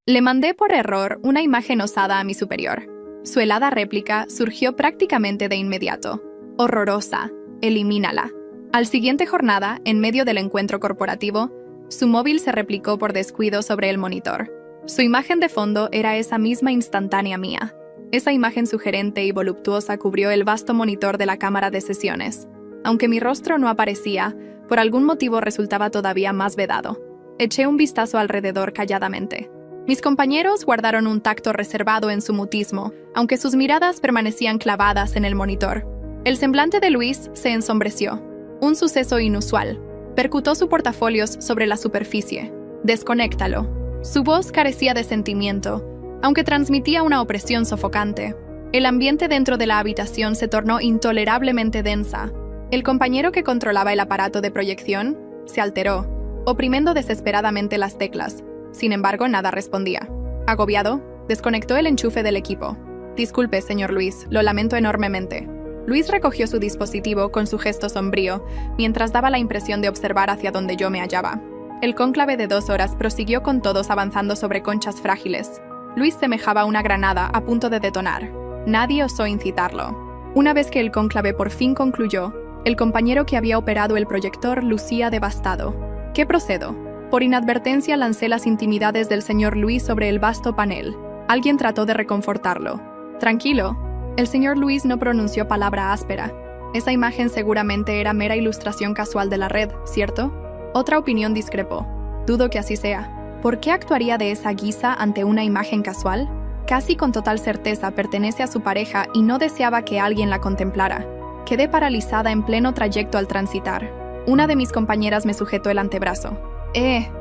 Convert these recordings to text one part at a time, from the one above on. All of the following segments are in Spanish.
Le mandé por error una imagen osada a mi superior. Su helada réplica surgió prácticamente de inmediato. Horrorosa. Elimínala. Al siguiente jornada, en medio del encuentro corporativo, su móvil se replicó por descuido sobre el monitor. Su imagen de fondo era esa misma instantánea mía. Esa imagen sugerente y voluptuosa cubrió el vasto monitor de la cámara de sesiones. Aunque mi rostro no aparecía, por algún motivo resultaba todavía más vedado. Eché un vistazo alrededor calladamente. Mis compañeros guardaron un tacto reservado en su mutismo, aunque sus miradas permanecían clavadas en el monitor. El semblante de Luis se ensombreció. Un suceso inusual. Percutó su portafolios sobre la superficie. «Desconéctalo». Su voz carecía de sentimiento, aunque transmitía una opresión sofocante. El ambiente dentro de la habitación se tornó intolerablemente densa. El compañero que controlaba el aparato de proyección se alteró, oprimiendo desesperadamente las teclas. Sin embargo, nada respondía. Agobiado, desconectó el enchufe del equipo. «Disculpe, señor Luis, lo lamento enormemente». Luis recogió su dispositivo con su gesto sombrío, mientras daba la impresión de observar hacia donde yo me hallaba. El cónclave de 2 horas prosiguió con todos avanzando sobre conchas frágiles. Luis semejaba una granada a punto de detonar. Nadie osó incitarlo. Una vez que el cónclave por fin concluyó, el compañero que había operado el proyector lucía devastado. ¿Qué procedo? Por inadvertencia lancé las intimidades del señor Luis sobre el vasto panel. Alguien trató de reconfortarlo. «Tranquilo». El señor Luis no pronunció palabra áspera. Esa imagen seguramente era mera ilustración casual de la red, ¿cierto? Otra opinión discrepó. Dudo que así sea. ¿Por qué actuaría de esa guisa ante una imagen casual? Casi con total certeza pertenece a su pareja y no deseaba que alguien la contemplara. Quedé paralizada en pleno trayecto al transitar. Una de mis compañeras me sujetó el antebrazo.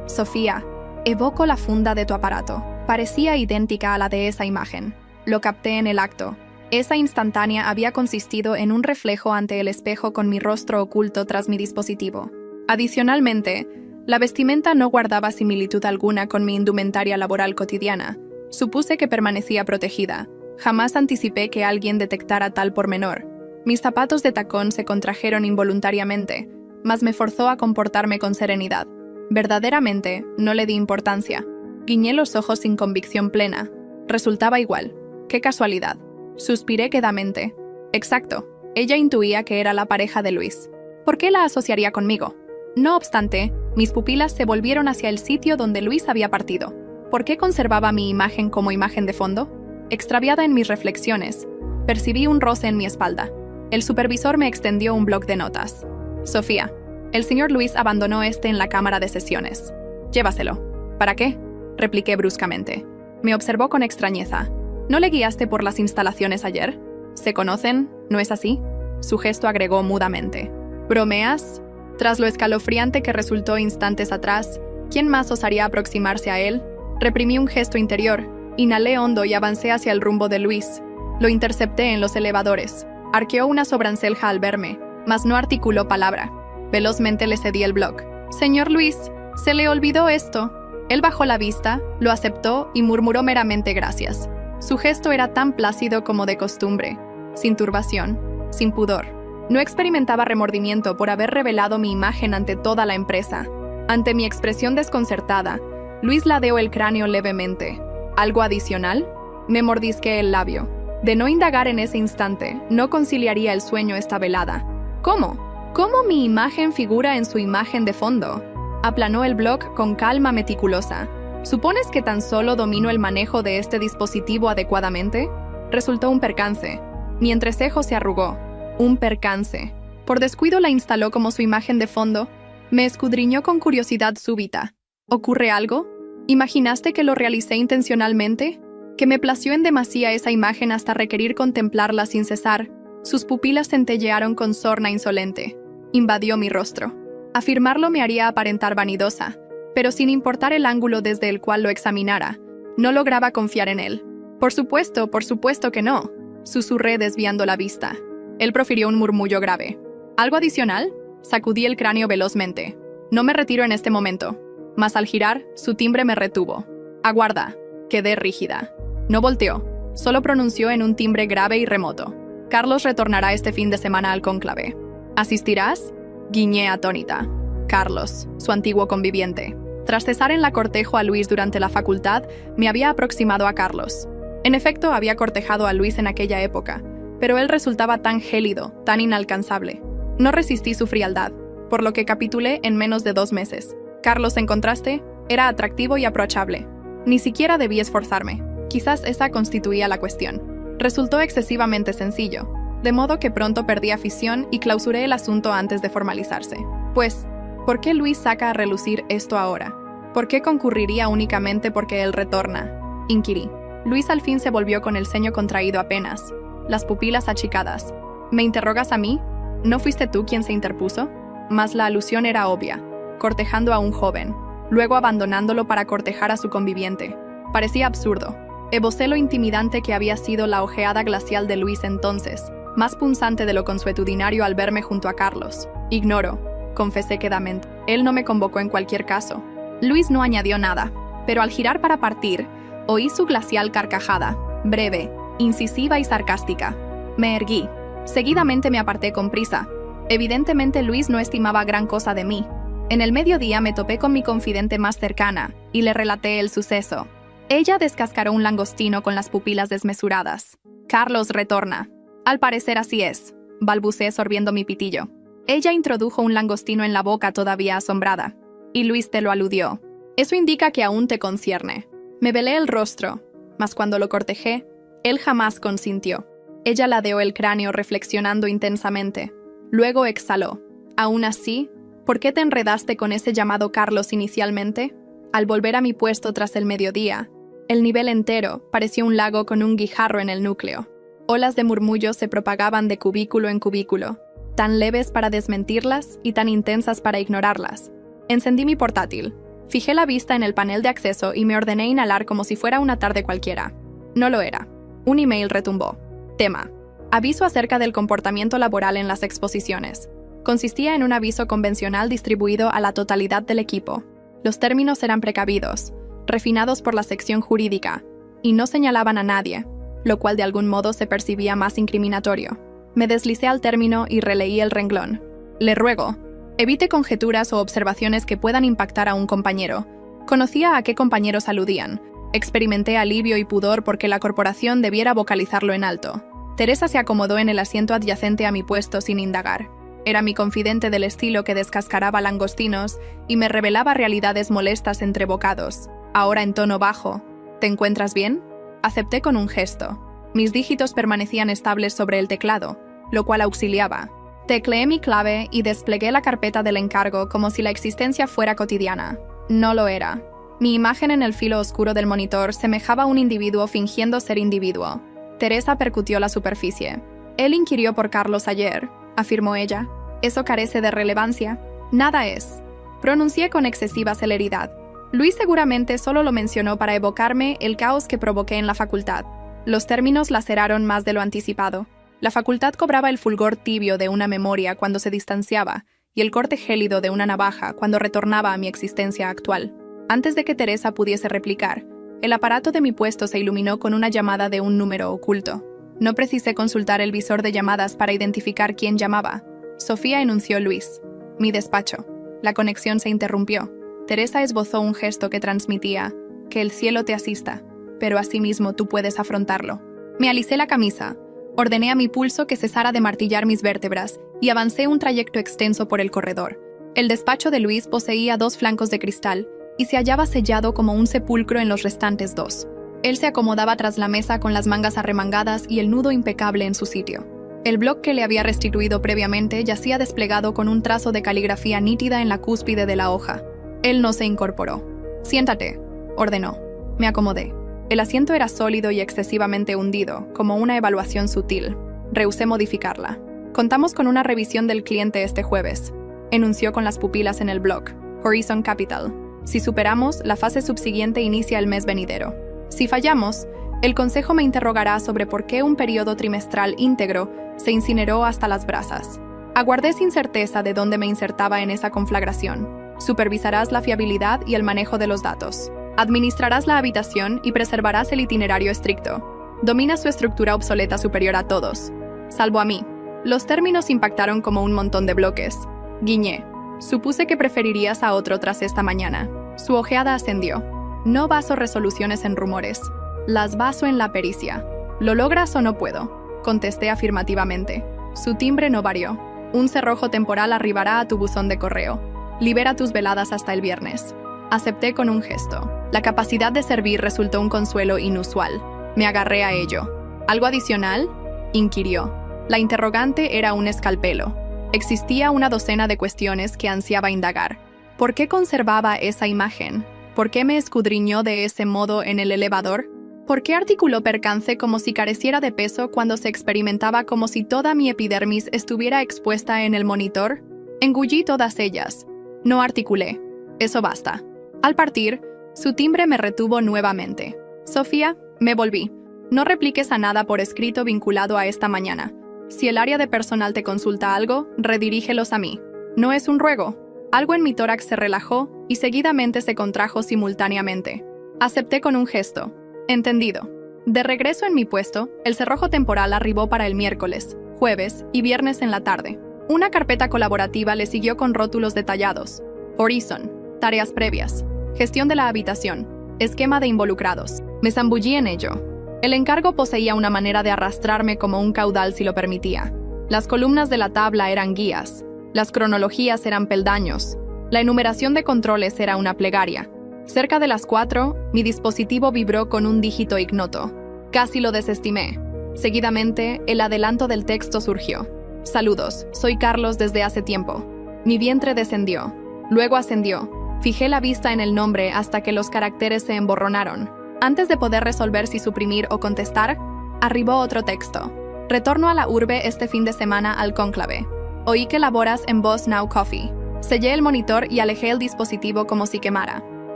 Sofía, evoco la funda de tu aparato. Parecía idéntica a la de esa imagen. Lo capté en el acto. Esa instantánea había consistido en un reflejo ante el espejo con mi rostro oculto tras mi dispositivo. Adicionalmente, la vestimenta no guardaba similitud alguna con mi indumentaria laboral cotidiana. Supuse que permanecía protegida. Jamás anticipé que alguien detectara tal pormenor. Mis zapatos de tacón se contrajeron involuntariamente, mas me forzó a comportarme con serenidad. Verdaderamente, no le di importancia. Guiñé los ojos sin convicción plena. Resultaba igual. ¡Qué casualidad! Suspiré quedamente. Exacto. Ella intuía que era la pareja de Luis. ¿Por qué la asociaría conmigo? No obstante, mis pupilas se volvieron hacia el sitio donde Luis había partido. ¿Por qué conservaba mi imagen como imagen de fondo? Extraviada en mis reflexiones, percibí un roce en mi espalda. El supervisor me extendió un bloc de notas. «Sofía, el señor Luis abandonó en la cámara de sesiones. Llévaselo». «¿Para qué?», repliqué bruscamente. Me observó con extrañeza. «¿No le guiaste por las instalaciones ayer? ¿Se conocen? ¿No es así?». Su gesto agregó mudamente. «¿Bromeas?». Tras lo escalofriante que resultó instantes atrás, ¿quién más osaría aproximarse a él? Reprimí un gesto interior, inhalé hondo y avancé hacia el rumbo de Luis. Lo intercepté en los elevadores. Arqueó una sobrancelja al verme, mas no articuló palabra. Velozmente le cedí el bloc. «Señor Luis, se le olvidó esto». Él bajó la vista, lo aceptó y murmuró meramente gracias. Su gesto era tan plácido como de costumbre, sin turbación, sin pudor. No experimentaba remordimiento por haber revelado mi imagen ante toda la empresa. Ante mi expresión desconcertada, Luis ladeó el cráneo levemente. ¿Algo adicional? Me mordisqué el labio. De no indagar en ese instante, no conciliaría el sueño esta velada. ¿Cómo? ¿Cómo mi imagen figura en su imagen de fondo? Aplanó el bloc con calma meticulosa. ¿Supones que tan solo domino el manejo de este dispositivo adecuadamente? Resultó un percance. Mi entrecejo se arrugó. Un percance. Por descuido la instaló como su imagen de fondo. Me escudriñó con curiosidad súbita. ¿Ocurre algo? ¿Imaginaste que lo realicé intencionalmente? ¿Que me plació en demasía esa imagen hasta requerir contemplarla sin cesar? Sus pupilas centellearon con sorna insolente. Invadió mi rostro. Afirmarlo me haría aparentar vanidosa, pero sin importar el ángulo desde el cual lo examinara, no lograba confiar en él. Por supuesto que no», susurré desviando la vista. Él profirió un murmullo grave. «¿Algo adicional?». Sacudí el cráneo velozmente. «No me retiro en este momento». Mas al girar, su timbre me retuvo. «Aguarda». Quedé rígida. No volteó, solo pronunció en un timbre grave y remoto. «Carlos retornará este fin de semana al cónclave». «¿Asistirás?». Guiñé atónita. Carlos, su antiguo conviviente. Tras cesar en la cortejo a Luis durante la facultad, me había aproximado a Carlos. En efecto, había cortejado a Luis en aquella época, pero él resultaba tan gélido, tan inalcanzable. No resistí su frialdad, por lo que capitulé en menos de 2 meses. Carlos, en contraste, era atractivo y approachable. Ni siquiera debí esforzarme. Quizás esa constituía la cuestión. Resultó excesivamente sencillo, de modo que pronto perdí afición y clausuré el asunto antes de formalizarse. Pues, ¿por qué Luis saca a relucir esto ahora? ¿Por qué concurriría únicamente porque él retorna? Inquirí. Luis al fin se volvió con el ceño contraído apenas, las pupilas achicadas. ¿Me interrogas a mí? ¿No fuiste tú quien se interpuso? Mas la alusión era obvia, cortejando a un joven, luego abandonándolo para cortejar a su conviviente. Parecía absurdo. Evocé lo intimidante que había sido la ojeada glacial de Luis entonces, más punzante de lo consuetudinario al verme junto a Carlos. Ignoro, confesé quedamente. Él no me convocó en cualquier caso. Luis no añadió nada, pero al girar para partir, oí su glacial carcajada, breve, incisiva y sarcástica. Me erguí. Seguidamente me aparté con prisa. Evidentemente Luis no estimaba gran cosa de mí. En el mediodía me topé con mi confidente más cercana y le relaté el suceso. Ella descascaró un langostino con las pupilas desmesuradas. Carlos retorna. Al parecer así es, balbuceé sorbiendo mi pitillo. Ella introdujo un langostino en la boca todavía asombrada. Y Luis te lo aludió. Eso indica que aún te concierne. Me velé el rostro, mas cuando lo cortejé, él jamás consintió. Ella ladeó el cráneo reflexionando intensamente. Luego exhaló. Aún así, ¿por qué te enredaste con ese llamado Carlos inicialmente? Al volver a mi puesto tras el mediodía, el nivel entero parecía un lago con un guijarro en el núcleo. Olas de murmullos se propagaban de cubículo en cubículo, tan leves para desmentirlas y tan intensas para ignorarlas. Encendí mi portátil, fijé la vista en el panel de acceso y me ordené inhalar como si fuera una tarde cualquiera. No lo era. Un email retumbó. Tema: aviso acerca del comportamiento laboral en las exposiciones. Consistía en un aviso convencional distribuido a la totalidad del equipo. Los términos eran precavidos, refinados por la sección jurídica, y no señalaban a nadie, lo cual de algún modo se percibía más incriminatorio. Me deslicé al término y releí el renglón. Le ruego, evite conjeturas o observaciones que puedan impactar a un compañero. Conocía a qué compañeros aludían. Experimenté alivio y pudor porque la corporación debiera vocalizarlo en alto. Teresa se acomodó en el asiento adyacente a mi puesto sin indagar. Era mi confidente del estilo que descascaraba langostinos y me revelaba realidades molestas entre bocados. Ahora en tono bajo. ¿Te encuentras bien? Acepté con un gesto. Mis dígitos permanecían estables sobre el teclado, lo cual auxiliaba. Tecleé mi clave y desplegué la carpeta del encargo como si la existencia fuera cotidiana. No lo era. Mi imagen en el filo oscuro del monitor semejaba a un individuo fingiendo ser individuo. Teresa percutió la superficie. Él inquirió por Carlos ayer, afirmó ella. Eso carece de relevancia. Nada es. Pronuncié con excesiva celeridad. Luis seguramente solo lo mencionó para evocarme el caos que provoqué en la facultad. Los términos laceraron más de lo anticipado. La facultad cobraba el fulgor tibio de una memoria cuando se distanciaba y el corte gélido de una navaja cuando retornaba a mi existencia actual. Antes de que Teresa pudiese replicar, el aparato de mi puesto se iluminó con una llamada de un número oculto. No precisé consultar el visor de llamadas para identificar quién llamaba. Sofía, enunció Luis. Mi despacho. La conexión se interrumpió. Teresa esbozó un gesto que transmitía: que el cielo te asista, pero asimismo tú puedes afrontarlo. Me alisé la camisa, ordené a mi pulso que cesara de martillar mis vértebras y avancé un trayecto extenso por el corredor. El despacho de Luis poseía 2 flancos de cristal y se hallaba sellado como un sepulcro en los restantes 2. Él se acomodaba tras la mesa con las mangas arremangadas y el nudo impecable en su sitio. El bloc que le había restituido previamente yacía desplegado con un trazo de caligrafía nítida en la cúspide de la hoja. Él no se incorporó. «Siéntate», ordenó. Me acomodé. El asiento era sólido y excesivamente hundido, como una evaluación sutil. Rehusé modificarla. «Contamos con una revisión del cliente este jueves», enunció con las pupilas en el bloc. «Horizon Capital. Si superamos, la fase subsiguiente inicia el mes venidero. Si fallamos, el consejo me interrogará sobre por qué un periodo trimestral íntegro se incineró hasta las brasas. Aguardé sin certeza de dónde me insertaba en esa conflagración. Supervisarás la fiabilidad y el manejo de los datos. Administrarás la habitación y preservarás el itinerario estricto. Dominas su estructura obsoleta superior a todos, salvo a mí. Los términos impactaron como un montón de bloques. Guiñé. Supuse que preferirías a otro tras esta mañana. Su ojeada ascendió. No baso resoluciones en rumores. Las baso en la pericia. ¿Lo logras o no puedo? Contesté afirmativamente. Su timbre no varió. Un cerrojo temporal arribará a tu buzón de correo. Libera tus veladas hasta el viernes. Acepté con un gesto. La capacidad de servir resultó un consuelo inusual. Me agarré a ello. ¿Algo adicional?, inquirió. La interrogante era un escalpelo. Existía una docena de cuestiones que ansiaba indagar. ¿Por qué conservaba esa imagen? ¿Por qué me escudriñó de ese modo en el elevador? ¿Por qué articuló percance como si careciera de peso cuando se experimentaba como si toda mi epidermis estuviera expuesta en el monitor? Engullí todas ellas. No articulé. Eso basta. Al partir, su timbre me retuvo nuevamente. Sofía, me volví. No repliques a nada por escrito vinculado a esta mañana. Si el área de personal te consulta algo, redirígelos a mí. No es un ruego. Algo en mi tórax se relajó y seguidamente se contrajo simultáneamente. Acepté con un gesto. Entendido. De regreso en mi puesto, el cerrojo temporal arribó para el miércoles, jueves y viernes en la tarde. Una carpeta colaborativa le siguió con rótulos detallados. Horizon. Tareas previas. Gestión de la habitación. Esquema de involucrados. Me zambullí en ello. El encargo poseía una manera de arrastrarme como un caudal si lo permitía. Las columnas de la tabla eran guías. Las cronologías eran peldaños. La enumeración de controles era una plegaria. Cerca de las 4, mi dispositivo vibró con un dígito ignoto. Casi lo desestimé. Seguidamente, el adelanto del texto surgió. Saludos, soy Carlos desde hace tiempo. Mi vientre descendió. Luego ascendió. Fijé la vista en el nombre hasta que los caracteres se emborronaron. Antes de poder resolver si suprimir o contestar, arribó otro texto. Retorno a la urbe este fin de semana al cónclave. Oí que laboras en Boss Now Coffee. Sellé el monitor y alejé el dispositivo como si quemara.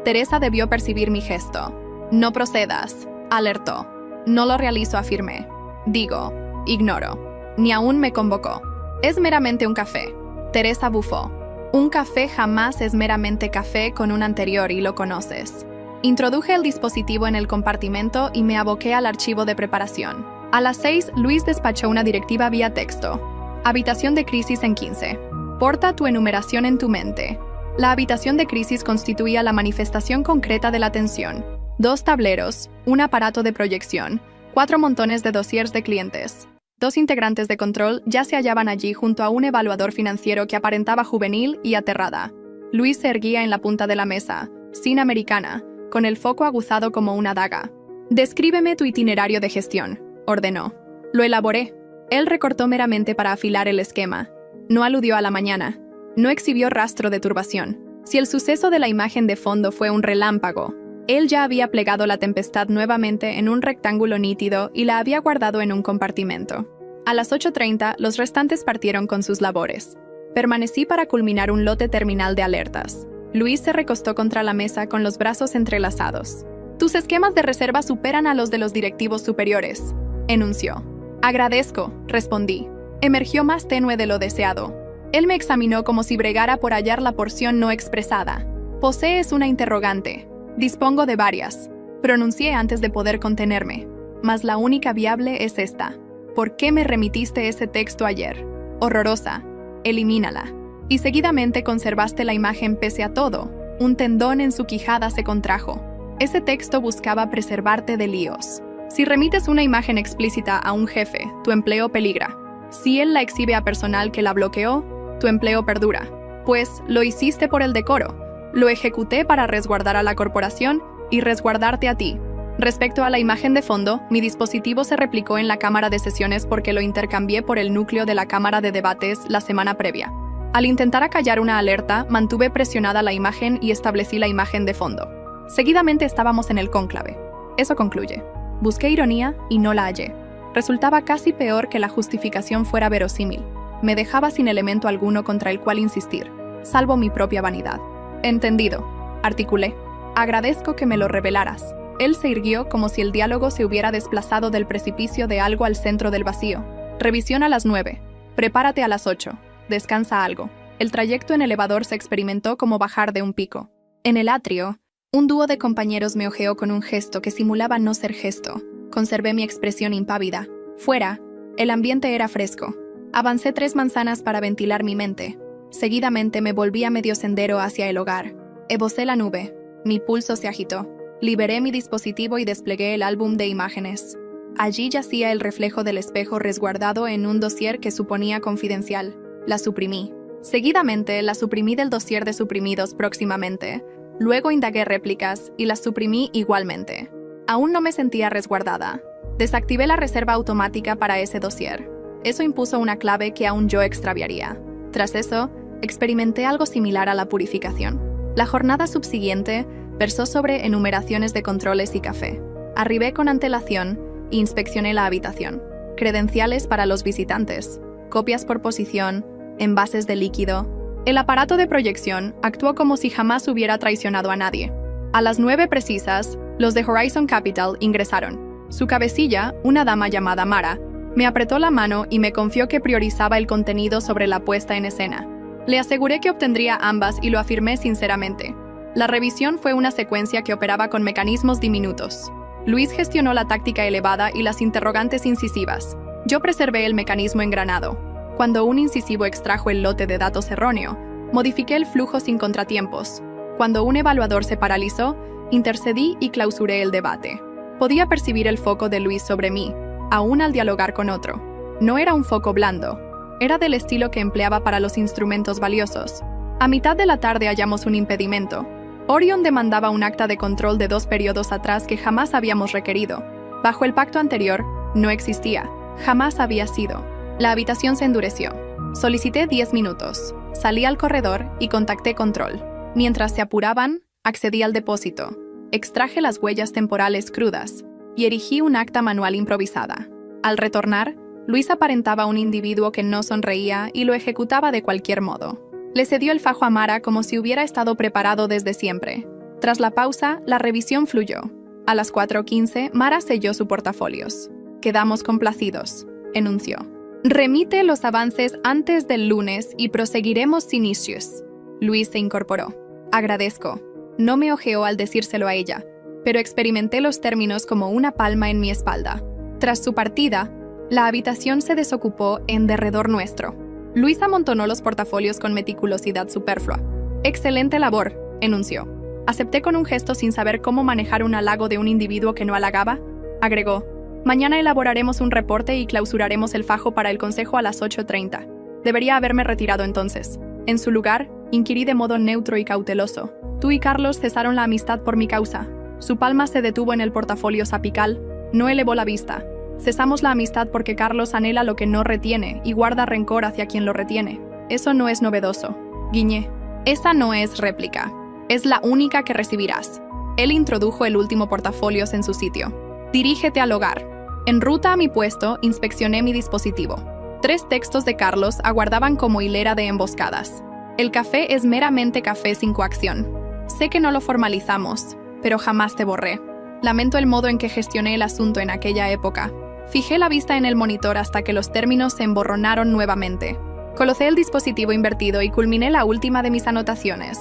Teresa debió percibir mi gesto. No procedas, alertó. No lo realizo, afirmé. Digo, ignoro. Ni aún me convocó. Es meramente un café. Teresa bufó. Un café jamás es meramente café con un anterior y lo conoces. Introduje el dispositivo en el compartimento y me aboqué al archivo de preparación. A las 6, Luis despachó una directiva vía texto. Habitación de crisis en 15. Porta tu enumeración en tu mente. La habitación de crisis constituía la manifestación concreta de la tensión. 2 tableros, un aparato de proyección, 4 montones de dossiers de clientes. 2 integrantes de control ya se hallaban allí junto a un evaluador financiero que aparentaba juvenil y aterrada. Luis se erguía en la punta de la mesa, sin americana, con el foco aguzado como una daga. «Descríbeme tu itinerario de gestión», ordenó. Lo elaboré. Él recortó meramente para afilar el esquema. No aludió a la mañana. No exhibió rastro de turbación. Si el suceso de la imagen de fondo fue un relámpago, él ya había plegado la tempestad nuevamente en un rectángulo nítido y la había guardado en un compartimento. A las 8:30, los restantes partieron con sus labores. Permanecí para culminar un lote terminal de alertas. Luis se recostó contra la mesa con los brazos entrelazados. «Tus esquemas de reserva superan a los de los directivos superiores», enunció. «Agradezco», respondí. Emergió más tenue de lo deseado. Él me examinó como si bregara por hallar la porción no expresada. «Posees una interrogante». «Dispongo de varias», pronuncié antes de poder contenerme. «Mas la única viable es esta. ¿Por qué me remitiste ese texto ayer? Horrorosa. Elimínala». Y seguidamente conservaste la imagen pese a todo. Un tendón en su quijada se contrajo. Ese texto buscaba preservarte de líos. Si remites una imagen explícita a un jefe, tu empleo peligra. Si él la exhibe a personal que la bloqueó, tu empleo perdura. Pues lo hiciste por el decoro. Lo ejecuté para resguardar a la corporación y resguardarte a ti. Respecto a la imagen de fondo, mi dispositivo se replicó en la cámara de sesiones porque lo intercambié por el núcleo de la cámara de debates la semana previa. Al intentar acallar una alerta, mantuve presionada la imagen y establecí la imagen de fondo. Seguidamente estábamos en el cónclave. Eso concluye. Busqué ironía y no la hallé. Resultaba casi peor que la justificación fuera verosímil. Me dejaba sin elemento alguno contra el cual insistir, salvo mi propia vanidad. «Entendido», articulé. «Agradezco que me lo revelaras». Él se irguió como si el diálogo se hubiera desplazado del precipicio de algo al centro del vacío. «Revisión a las 9. Prepárate a las 8. Descansa algo». El trayecto en elevador se experimentó como bajar de un pico. En el atrio, un dúo de compañeros me ojeó con un gesto que simulaba no ser gesto. Conservé mi expresión impávida. Fuera, el ambiente era fresco. Avancé 3 manzanas para ventilar mi mente. Seguidamente me volví a medio sendero hacia el hogar. Esbocé la nube. Mi pulso se agitó. Liberé mi dispositivo y desplegué el álbum de imágenes. Allí yacía el reflejo del espejo resguardado en un dossier que suponía confidencial. La suprimí. Seguidamente, la suprimí del dossier de suprimidos próximamente. Luego indagué réplicas y las suprimí igualmente. Aún no me sentía resguardada. Desactivé la reserva automática para ese dossier. Eso impuso una clave que aún yo extraviaría. Tras eso, experimenté algo similar a la purificación. La jornada subsiguiente versó sobre enumeraciones de controles y café. Arribé con antelación e inspeccioné la habitación. Credenciales para los visitantes, copias por posición, envases de líquido. El aparato de proyección actuó como si jamás hubiera traicionado a nadie. A las 9 precisas, los de Horizon Capital ingresaron. Su cabecilla, una dama llamada Mara, me apretó la mano y me confió que priorizaba el contenido sobre la puesta en escena. Le aseguré que obtendría ambas y lo afirmé sinceramente. La revisión fue una secuencia que operaba con mecanismos diminutos. Luis gestionó la táctica elevada y las interrogantes incisivas. Yo preservé el mecanismo engranado. Cuando un incisivo extrajo el lote de datos erróneo, modifiqué el flujo sin contratiempos. Cuando un evaluador se paralizó, intercedí y clausuré el debate. Podía percibir el foco de Luis sobre mí, aún al dialogar con otro. No era un foco blando. Era del estilo que empleaba para los instrumentos valiosos. A mitad de la tarde hallamos un impedimento. Orion demandaba un acta de control de 2 periodos atrás que jamás habíamos requerido. Bajo el pacto anterior, no existía. Jamás había sido. La habitación se endureció. Solicité 10 minutos. Salí al corredor y contacté control. Mientras se apuraban, accedí al depósito. Extraje las huellas temporales crudas y erigí un acta manual improvisada. Al retornar, Luis aparentaba un individuo que no sonreía y lo ejecutaba de cualquier modo. Le cedió el fajo a Mara como si hubiera estado preparado desde siempre. Tras la pausa, la revisión fluyó. A las 4:15, Mara selló su portafolios. Quedamos complacidos, enunció. Remite los avances antes del lunes y proseguiremos sin issues. Luis se incorporó. Agradezco. No me ojeó al decírselo a ella, pero experimenté los términos como una palma en mi espalda. Tras su partida, la habitación se desocupó en derredor nuestro. Luis amontonó los portafolios con meticulosidad superflua. Excelente labor, enunció. Acepté con un gesto sin saber cómo manejar un halago de un individuo que no halagaba. Agregó. Mañana elaboraremos un reporte y clausuraremos el fajo para el consejo a las 8:30. Debería haberme retirado entonces. En su lugar, inquirí de modo neutro y cauteloso. Tú y Carlos cesaron la amistad por mi causa. Su palma se detuvo en el portafolio sapical. No elevó la vista. Cesamos la amistad porque Carlos anhela lo que no retiene y guarda rencor hacia quien lo retiene. Eso no es novedoso. Guiñé. Esa no es réplica. Es la única que recibirás. Él introdujo el último portafolios en su sitio. Dirígete al hogar. En ruta a mi puesto, inspeccioné mi dispositivo. 3 textos de Carlos aguardaban como hilera de emboscadas. El café es meramente café sin coacción. Sé que no lo formalizamos, pero jamás te borré. Lamento el modo en que gestioné el asunto en aquella época. Fijé la vista en el monitor hasta que los términos se emborronaron nuevamente. Colocé el dispositivo invertido y culminé la última de mis anotaciones.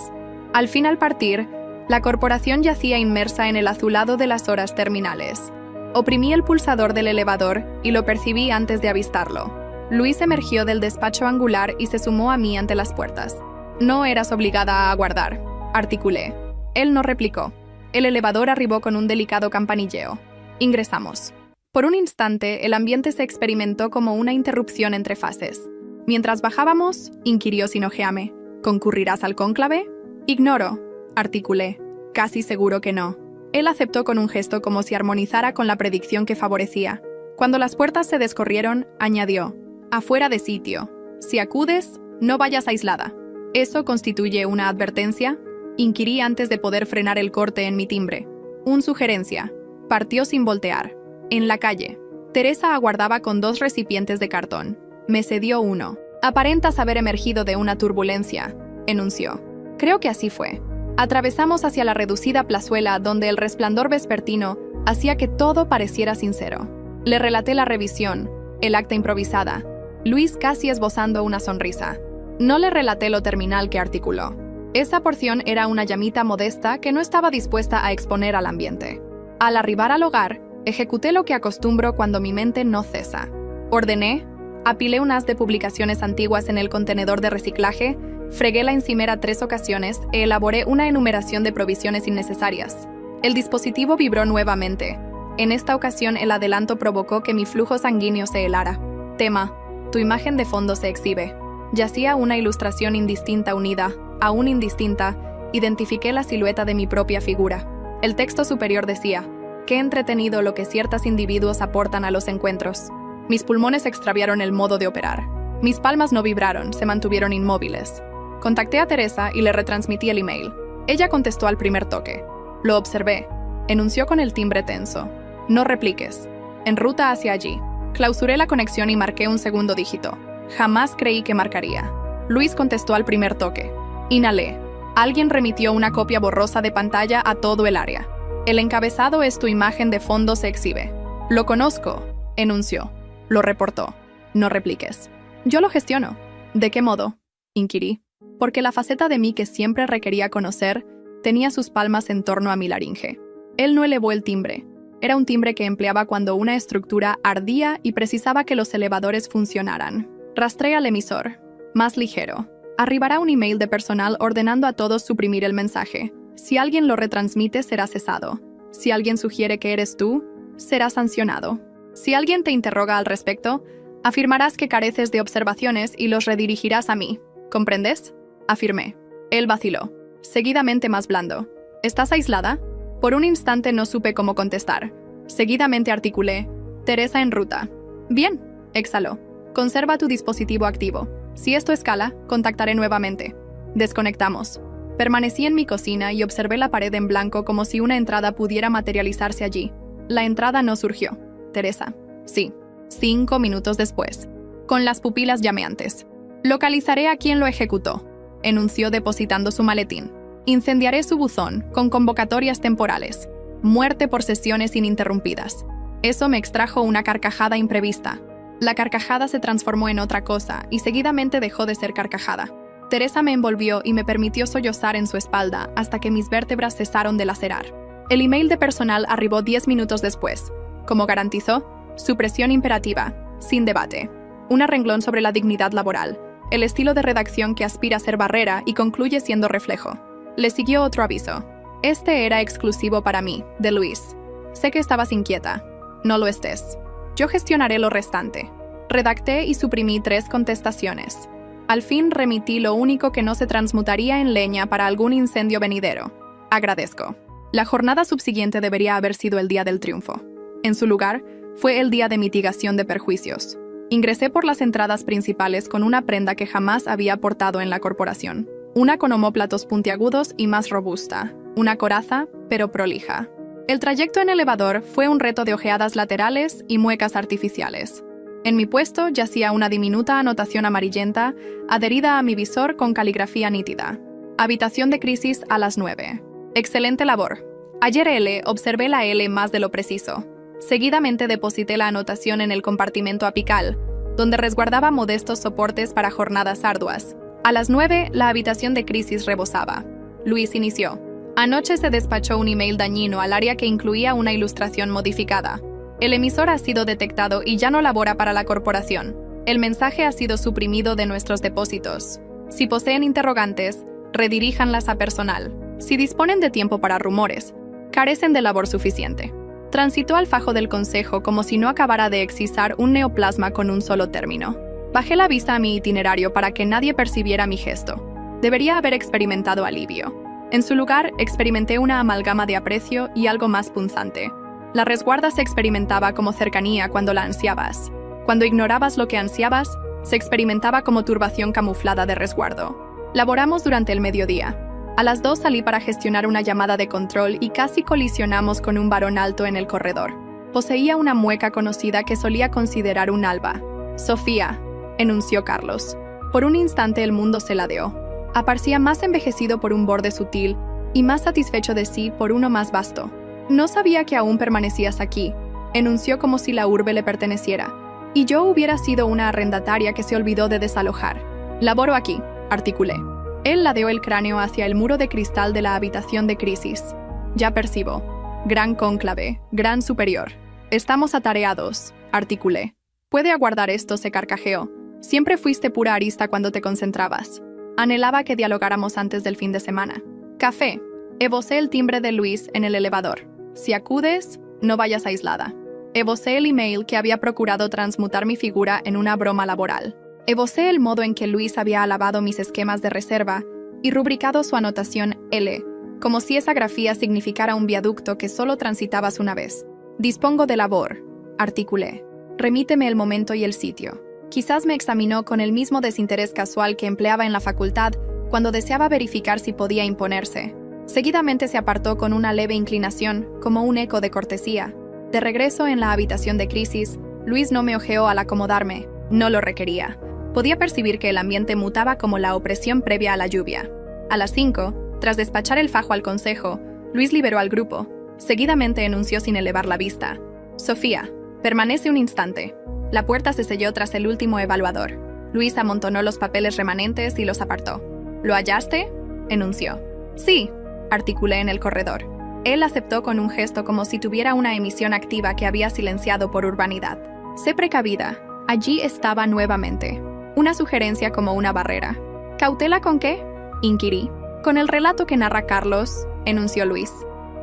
Al fin, al partir, la corporación yacía inmersa en el azulado de las horas terminales. Oprimí el pulsador del elevador y lo percibí antes de avistarlo. Luis emergió del despacho angular y se sumó a mí ante las puertas. No eras obligada a aguardar, articulé. Él no replicó. El elevador arribó con un delicado campanilleo. Ingresamos. Por un instante, el ambiente se experimentó como una interrupción entre fases. Mientras bajábamos, inquirió sin ojearme. ¿Concurrirás al cónclave? Ignoro, articulé. Casi seguro que no. Él aceptó con un gesto como si armonizara con la predicción que favorecía. Cuando las puertas se descorrieron, añadió. Afuera de sitio. Si acudes, no vayas aislada. ¿Eso constituye una advertencia? Inquirí antes de poder frenar el corte en mi timbre. Sugerencia. Partió sin voltear. En la calle. Teresa aguardaba con 2 recipientes de cartón. Me cedió uno. Aparentas haber emergido de una turbulencia, enunció. Creo que así fue. Atravesamos hacia la reducida plazuela donde el resplandor vespertino hacía que todo pareciera sincero. Le relaté la revisión, el acta improvisada. Luis casi esbozando una sonrisa. No le relaté lo terminal que articuló. Esa porción era una llamita modesta que no estaba dispuesta a exponer al ambiente. Al arribar al hogar, ejecuté lo que acostumbro cuando mi mente no cesa. Ordené, apilé un haz de publicaciones antiguas en el contenedor de reciclaje Fregué la encimera 3 ocasiones e elaboré una enumeración de provisiones innecesarias. El dispositivo vibró nuevamente. En esta ocasión el adelanto provocó que mi flujo sanguíneo se helara. Tema: tu imagen de fondo se exhibe. Yacía una ilustración indistinta unida, aún indistinta, identifiqué la silueta de mi propia figura. El texto superior decía: qué entretenido lo que ciertos individuos aportan a los encuentros. Mis pulmones extraviaron el modo de operar. Mis palmas no vibraron, se mantuvieron inmóviles. Contacté a Teresa y le retransmití el email. Ella contestó al primer toque. Lo observé. Enunció con el timbre tenso: no repliques. En ruta hacia allí. Clausuré la conexión y marqué un segundo dígito. Jamás creí que marcaría. Luis contestó al primer toque. Inhalé. Alguien remitió una copia borrosa de pantalla a todo el área. El encabezado es: tu imagen de fondo se exhibe. Lo conozco, enunció. Lo reportó. No repliques. Yo lo gestiono. ¿De qué modo?, inquirí. Porque la faceta de mí que siempre requería conocer tenía sus palmas en torno a mi laringe. Él no elevó el timbre. Era un timbre que empleaba cuando una estructura ardía y precisaba que los elevadores funcionaran. Rastré al emisor. Más ligero. Arribará un email de personal ordenando a todos suprimir el mensaje. Si alguien lo retransmite, será cesado. Si alguien sugiere que eres tú, será sancionado. Si alguien te interroga al respecto, afirmarás que careces de observaciones y los redirigirás a mí. ¿Comprendes?, afirmé. Él vaciló. Seguidamente más blando. ¿Estás aislada? Por un instante no supe cómo contestar. Seguidamente articulé: Teresa en ruta. Bien, exhaló. Conserva tu dispositivo activo. Si esto escala, contactaré nuevamente. Desconectamos. Permanecí en mi cocina y observé la pared en blanco como si una entrada pudiera materializarse allí. La entrada no surgió. Teresa. Sí. 5 minutos después. Con las pupilas llameantes. Localizaré a quien lo ejecutó, enunció depositando su maletín. Incendiaré su buzón con convocatorias temporales. Muerte por sesiones ininterrumpidas. Eso me extrajo una carcajada imprevista. La carcajada se transformó en otra cosa y seguidamente dejó de ser carcajada. Teresa me envolvió y me permitió sollozar en su espalda hasta que mis vértebras cesaron de lacerar. El email de personal arribó 10 minutos después. Como garantizó, supresión imperativa, sin debate. Un renglón sobre la dignidad laboral, el estilo de redacción que aspira a ser barrera y concluye siendo reflejo. Le siguió otro aviso. Este era exclusivo para mí, de Luis. Sé que estabas inquieta. No lo estés. Yo gestionaré lo restante. Redacté y suprimí 3 contestaciones. Al fin remití lo único que no se transmutaría en leña para algún incendio venidero. Agradezco. La jornada subsiguiente debería haber sido el día del triunfo. En su lugar, fue el día de mitigación de perjuicios. Ingresé por las entradas principales con una prenda que jamás había portado en la corporación. Una con omóplatos puntiagudos y más robusta. Una coraza, pero prolija. El trayecto en elevador fue un reto de ojeadas laterales y muecas artificiales. En mi puesto yacía una diminuta anotación amarillenta adherida a mi visor con caligrafía nítida. Habitación de crisis a las 9. Excelente labor. Ayer observé la L más de lo preciso. Seguidamente deposité la anotación en el compartimento apical, donde resguardaba modestos soportes para jornadas arduas. A las 9, la habitación de crisis rebosaba. Luis inició. Anoche se despachó un email dañino al área que incluía una ilustración modificada. El emisor ha sido detectado y ya no labora para la corporación. El mensaje ha sido suprimido de nuestros depósitos. Si poseen interrogantes, rediríjanlas a personal. Si disponen de tiempo para rumores, carecen de labor suficiente. Transitó al fajo del consejo como si no acabara de excisar un neoplasma con un solo término. Bajé la vista a mi itinerario para que nadie percibiera mi gesto. Debería haber experimentado alivio. En su lugar, experimenté una amalgama de aprecio y algo más punzante. La resguarda se experimentaba como cercanía cuando la ansiabas. Cuando ignorabas lo que ansiabas, se experimentaba como turbación camuflada de resguardo. Laboramos durante el mediodía. A las 2 salí para gestionar una llamada de control y casi colisionamos con un varón alto en el corredor. Poseía una mueca conocida que solía considerar un alba. Sofía, enunció Carlos. Por un instante el mundo se ladeó. Aparecía más envejecido por un borde sutil y más satisfecho de sí por uno más vasto. No sabía que aún permanecías aquí, enunció como si la urbe le perteneciera, y yo hubiera sido una arrendataria que se olvidó de desalojar. Laboro aquí, articulé. Él ladeó el cráneo hacia el muro de cristal de la habitación de crisis. Ya percibo. Gran cónclave, gran superior. Estamos atareados, articulé. Puede aguardar esto, se carcajeó. Siempre fuiste pura arista cuando te concentrabas. Anhelaba que dialogáramos antes del fin de semana. Café. Evocé el timbre de Luis en el elevador. Si acudes, no vayas aislada. Evocé el email que había procurado transmutar mi figura en una broma laboral. Evocé el modo en que Luis había alabado mis esquemas de reserva y rubricado su anotación L, como si esa grafía significara un viaducto que solo transitabas una vez. Dispongo de labor, articulé. Remíteme el momento y el sitio. Quizás me examinó con el mismo desinterés casual que empleaba en la facultad cuando deseaba verificar si podía imponerse. Seguidamente se apartó con una leve inclinación, como un eco de cortesía. De regreso en la habitación de crisis, Luis no me ojeó al acomodarme. No lo requería. Podía percibir que el ambiente mutaba como la opresión previa a la lluvia. A las 5, tras despachar el fajo al consejo, Luis liberó al grupo. Seguidamente enunció sin elevar la vista. Sofía, permanece un instante. La puerta se selló tras el último evaluador. Luis amontonó los papeles remanentes y los apartó. ¿Lo hallaste?, enunció. Sí, articulé en el corredor. Él aceptó con un gesto como si tuviera una emisión activa que había silenciado por urbanidad. Sé precavida. Allí estaba nuevamente. Una sugerencia como una barrera. ¿Cautela con qué?, inquirí. Con el relato que narra Carlos, enunció Luis.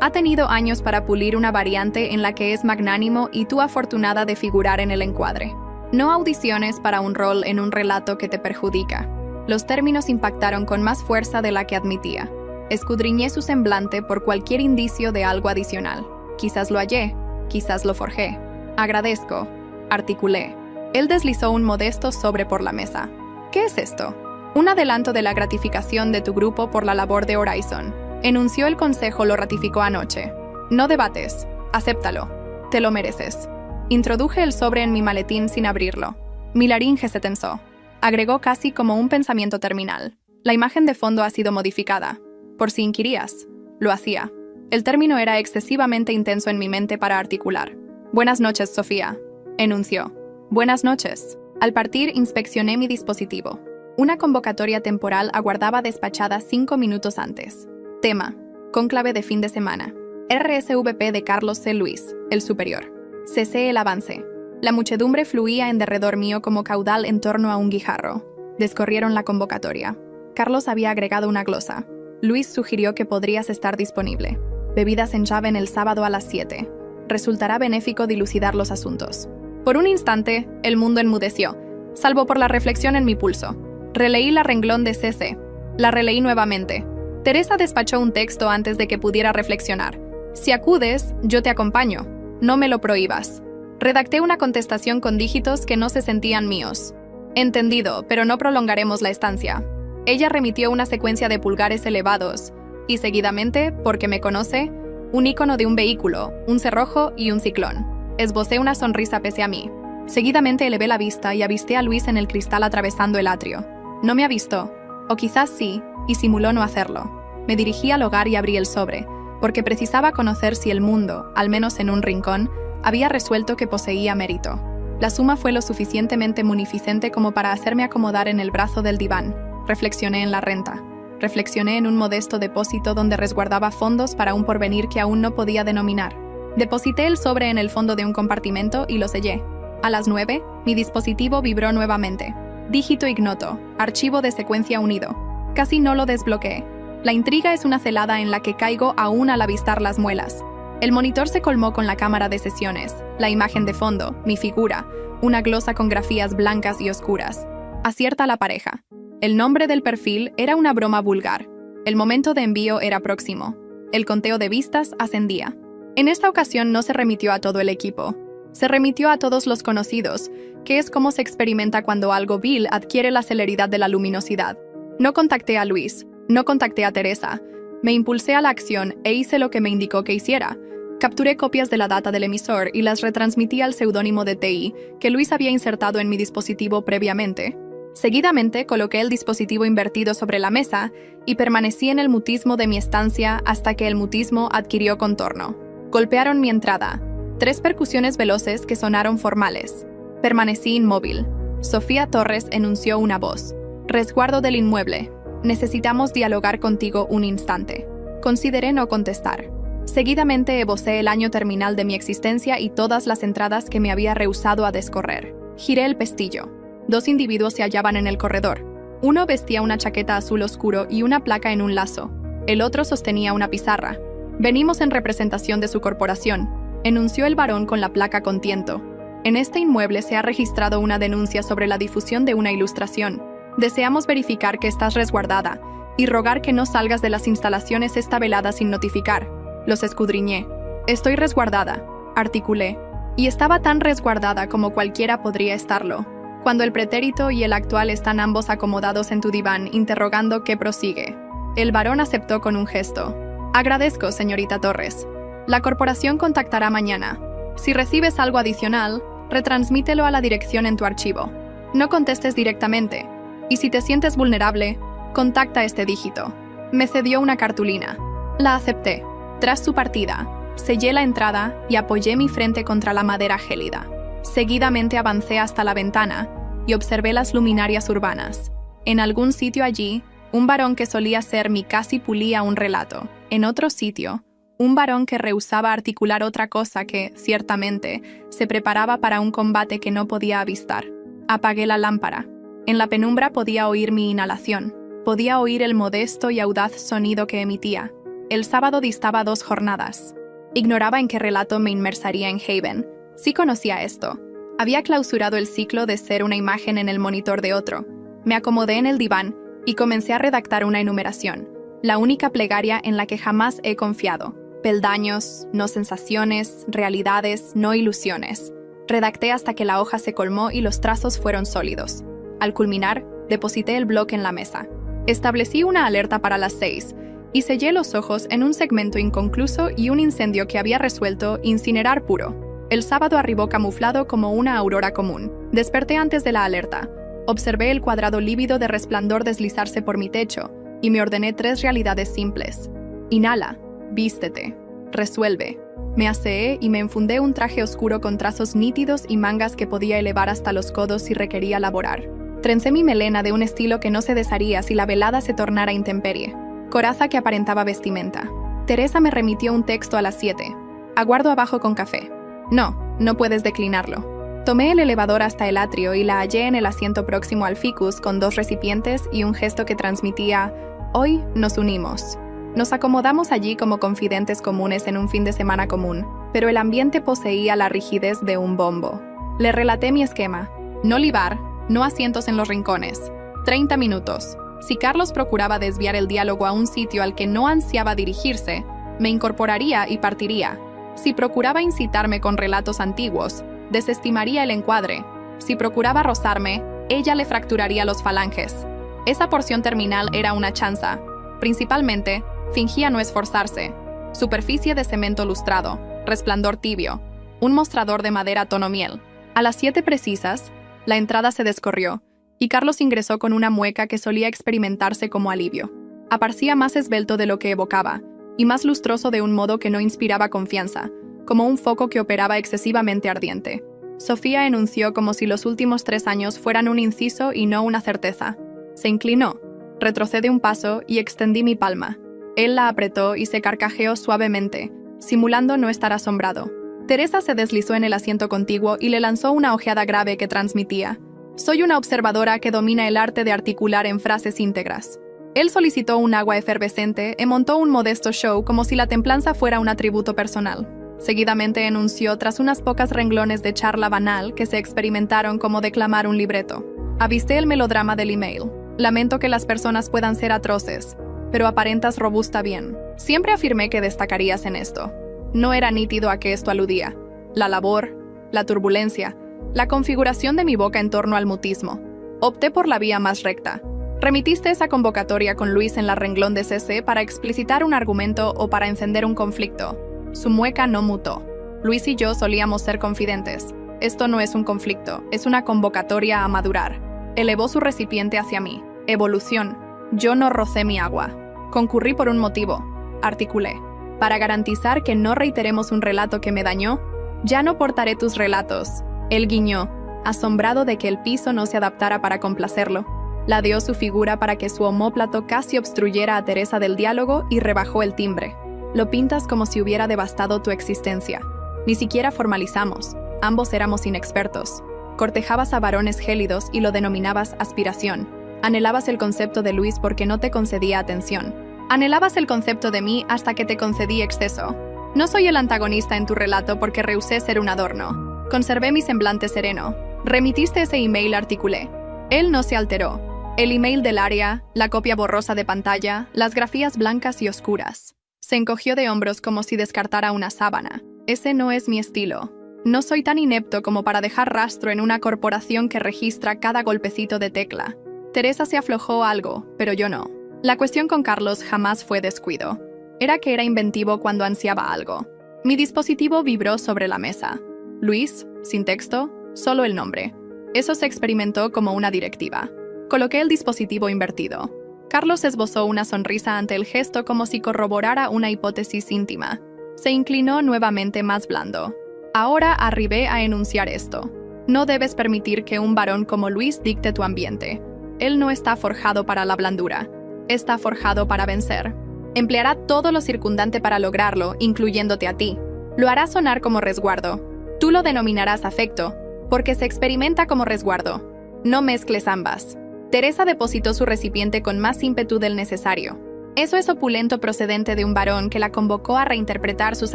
Ha tenido años para pulir una variante en la que es magnánimo y tú afortunada de figurar en el encuadre. No audiciones para un rol en un relato que te perjudica. Los términos impactaron con más fuerza de la que admitía. Escudriñé su semblante por cualquier indicio de algo adicional. Quizás lo hallé, quizás lo forjé. Agradezco, articulé. Él deslizó un modesto sobre por la mesa. ¿Qué es esto? Un adelanto de la gratificación de tu grupo por la labor de Horizon. Enunció el consejo, lo ratificó anoche. No debates, acéptalo. Te lo mereces. Introduje el sobre en mi maletín sin abrirlo. Mi laringe se tensó. Agregó casi como un pensamiento terminal. La imagen de fondo ha sido modificada. Por si inquirías. Lo hacía. El término era excesivamente intenso en mi mente para articular. Buenas noches, Sofía, enunció. Buenas noches. Al partir, inspeccioné mi dispositivo. Una convocatoria temporal aguardaba despachada 5 minutos antes. Tema: cónclave de fin de semana. RSVP de Carlos C. Luis, el superior. Cesé el avance. La muchedumbre fluía en derredor mío como caudal en torno a un guijarro. Descorrieron la convocatoria. Carlos había agregado una glosa. Luis sugirió que podrías estar disponible. Bebidas en Javen el sábado a las 7. Resultará benéfico dilucidar los asuntos. Por un instante, el mundo enmudeció, salvo por la reflexión en mi pulso. Releí la renglón de CC. La releí nuevamente. Teresa despachó un texto antes de que pudiera reflexionar. Si acudes, yo te acompaño. No me lo prohíbas. Redacté una contestación con dígitos que no se sentían míos. Entendido, pero no prolongaremos la estancia. Ella remitió una secuencia de pulgares elevados, y seguidamente, porque me conoce, un icono de un vehículo, un cerrojo y un ciclón. Esbocé una sonrisa pese a mí. Seguidamente elevé la vista y avisté a Luis en el cristal atravesando el atrio. No me avistó, o quizás sí, y simuló no hacerlo. Me dirigí al hogar y abrí el sobre, porque precisaba conocer si el mundo, al menos en un rincón, había resuelto que poseía mérito. La suma fue lo suficientemente munificente como para hacerme acomodar en el brazo del diván. Reflexioné en la renta. Reflexioné en un modesto depósito donde resguardaba fondos para un porvenir que aún no podía denominar. Deposité el sobre en el fondo de un compartimento y lo sellé. A las 9, mi dispositivo vibró nuevamente. Dígito ignoto, archivo de secuencia unido. Casi no lo desbloqueé. La intriga es una celada en la que caigo aún al avistar las muelas. El monitor se colmó con la cámara de sesiones, la imagen de fondo, mi figura, una glosa con grafías blancas y oscuras. Acierta la pareja. El nombre del perfil era una broma vulgar. El momento de envío era próximo. El conteo de vistas ascendía. En esta ocasión no se remitió a todo el equipo. Se remitió a todos los conocidos, que es como se experimenta cuando algo vil adquiere la celeridad de la luminosidad. No contacté a Luis, no contacté a Teresa. Me impulsé a la acción e hice lo que me indicó que hiciera. Capturé copias de la data del emisor y las retransmití al seudónimo de TI que Luis había insertado en mi dispositivo previamente. Seguidamente coloqué el dispositivo invertido sobre la mesa y permanecí en el mutismo de mi estancia hasta que el mutismo adquirió contorno. Golpearon mi entrada. 3 percusiones veloces que sonaron formales. Permanecí inmóvil. Sofía Torres enunció una voz. Resguardo del inmueble. Necesitamos dialogar contigo un instante. Consideré no contestar. Seguidamente evocé el año terminal de mi existencia y todas las entradas que me había rehusado a descorrer. Giré el pestillo. 2 individuos se hallaban en el corredor. Uno vestía una chaqueta azul oscuro y una placa en un lazo. El otro sostenía una pizarra. «Venimos en representación de su corporación», enunció el varón con la placa con tiento. «En este inmueble se ha registrado una denuncia sobre la difusión de una ilustración. Deseamos verificar que estás resguardada y rogar que no salgas de las instalaciones esta velada sin notificar». Los escudriñé. «Estoy resguardada», articulé. Y estaba tan resguardada como cualquiera podría estarlo. Cuando el pretérito y el actual están ambos acomodados en tu diván, interrogando qué prosigue. El varón aceptó con un gesto. «Agradezco, señorita Torres. La corporación contactará mañana. Si recibes algo adicional, retransmítelo a la dirección en tu archivo. No contestes directamente. Y si te sientes vulnerable, contacta este dígito». Me cedió una cartulina. La acepté. Tras su partida, sellé la entrada y apoyé mi frente contra la madera gélida. Seguidamente avancé hasta la ventana y observé las luminarias urbanas. En algún sitio allí, un varón que solía ser mi casi pulía un relato. En otro sitio, un varón que rehusaba articular otra cosa que, ciertamente, se preparaba para un combate que no podía avistar. Apagué la lámpara. En la penumbra podía oír mi inhalación. Podía oír el modesto y audaz sonido que emitía. El sábado distaba 2 jornadas. Ignoraba en qué relato me inmersaría en Haven. Sí conocía esto. Había clausurado el ciclo de ser una imagen en el monitor de otro. Me acomodé en el diván y comencé a redactar una enumeración. La única plegaria en la que jamás he confiado. Peldaños, no sensaciones, realidades, no ilusiones. Redacté hasta que la hoja se colmó y los trazos fueron sólidos. Al culminar, deposité el bloque en la mesa. Establecí una alerta para las 6 y sellé los ojos en un segmento inconcluso y un incendio que había resuelto incinerar puro. El sábado arribó camuflado como una aurora común. Desperté antes de la alerta. Observé el cuadrado lívido de resplandor deslizarse por mi techo y me ordené 3 realidades simples. Inhala, vístete, resuelve. Me aseé y me enfundé un traje oscuro con trazos nítidos y mangas que podía elevar hasta los codos si requería laborar. Trencé mi melena de un estilo que no se desharía si la velada se tornara intemperie. Coraza que aparentaba vestimenta. Teresa me remitió un texto a las 7. Aguardo abajo con café. No puedes declinarlo. Tomé el elevador hasta el atrio y la hallé en el asiento próximo al ficus con 2 recipientes y un gesto que transmitía: «Hoy nos unimos». Nos acomodamos allí como confidentes comunes en un fin de semana común, pero el ambiente poseía la rigidez de un bombo. Le relaté mi esquema. No libar, no asientos en los rincones. 30 minutos. Si Carlos procuraba desviar el diálogo a un sitio al que no ansiaba dirigirse, me incorporaría y partiría. Si procuraba incitarme con relatos antiguos, desestimaría el encuadre. Si procuraba rozarme, ella le fracturaría los falanges. Esa porción terminal era una chanza. Principalmente, fingía no esforzarse. Superficie de cemento lustrado, resplandor tibio, un mostrador de madera tono miel. A las 7 precisas, la entrada se descorrió, y Carlos ingresó con una mueca que solía experimentarse como alivio. Aparecía más esbelto de lo que evocaba, y más lustroso de un modo que no inspiraba confianza, como un foco que operaba excesivamente ardiente. Sofía enunció como si los últimos 3 años fueran un inciso y no una certeza. Se inclinó, retrocedí un paso y extendí mi palma. Él la apretó y se carcajeó suavemente, simulando no estar asombrado. Teresa se deslizó en el asiento contiguo y le lanzó una ojeada grave que transmitía: «Soy una observadora que domina el arte de articular en frases íntegras». Él solicitó un agua efervescente y montó un modesto show como si la templanza fuera un atributo personal. Seguidamente enunció tras unas pocas renglones de charla banal que se experimentaron como declamar un libreto. Avisté el melodrama del email. Lamento que las personas puedan ser atroces, pero aparentas robusta bien. Siempre afirmé que destacarías en esto. No era nítido a qué esto aludía. La labor, la turbulencia, la configuración de mi boca en torno al mutismo. Opté por la vía más recta. Remitiste esa convocatoria con Luis en la renglón de CC para explicitar un argumento o para encender un conflicto. Su mueca no mutó. Luis y yo solíamos ser confidentes. Esto no es un conflicto, es una convocatoria a madurar. Elevó su recipiente hacia mí. Evolución. Yo no rocé mi agua. Concurrí por un motivo. Articulé. Para garantizar que no reiteremos un relato que me dañó, ya no portaré tus relatos. Él guiñó, asombrado de que el piso no se adaptara para complacerlo. Ladeó su figura para que su omóplato casi obstruyera a Teresa del diálogo y rebajó el timbre. Lo pintas como si hubiera devastado tu existencia. Ni siquiera formalizamos. Ambos éramos inexpertos. Cortejabas a varones gélidos y lo denominabas aspiración. Anhelabas el concepto de Luis porque no te concedía atención. Anhelabas el concepto de mí hasta que te concedí exceso. No soy el antagonista en tu relato porque rehusé ser un adorno. Conservé mi semblante sereno. Remitiste ese email, articulé. Él no se alteró. El email del área, la copia borrosa de pantalla, las grafías blancas y oscuras. Se encogió de hombros como si descartara una sábana. Ese no es mi estilo. No soy tan inepto como para dejar rastro en una corporación que registra cada golpecito de tecla. Teresa se aflojó algo, pero yo no. La cuestión con Carlos jamás fue descuido. Era que era inventivo cuando ansiaba algo. Mi dispositivo vibró sobre la mesa. Luis, sin texto, solo el nombre. Eso se experimentó como una directiva. Coloqué el dispositivo invertido. Carlos esbozó una sonrisa ante el gesto como si corroborara una hipótesis íntima. Se inclinó nuevamente más blando. Ahora arribé a enunciar esto. No debes permitir que un varón como Luis dicte tu ambiente. Él no está forjado para la blandura. Está forjado para vencer. Empleará todo lo circundante para lograrlo, incluyéndote a ti. Lo hará sonar como resguardo. Tú lo denominarás afecto, porque se experimenta como resguardo. No mezcles ambas. Teresa depositó su recipiente con más ímpetu del necesario. Eso es opulento procedente de un varón que la convocó a reinterpretar sus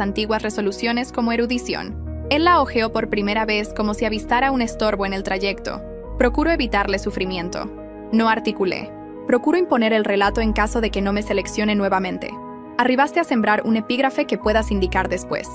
antiguas resoluciones como erudición. Él la hojeó por primera vez como si avistara un estorbo en el trayecto. Procuro evitarle sufrimiento. No articulé. Procuro imponer el relato en caso de que no me seleccione nuevamente. Arribaste a sembrar un epígrafe que puedas indicar después.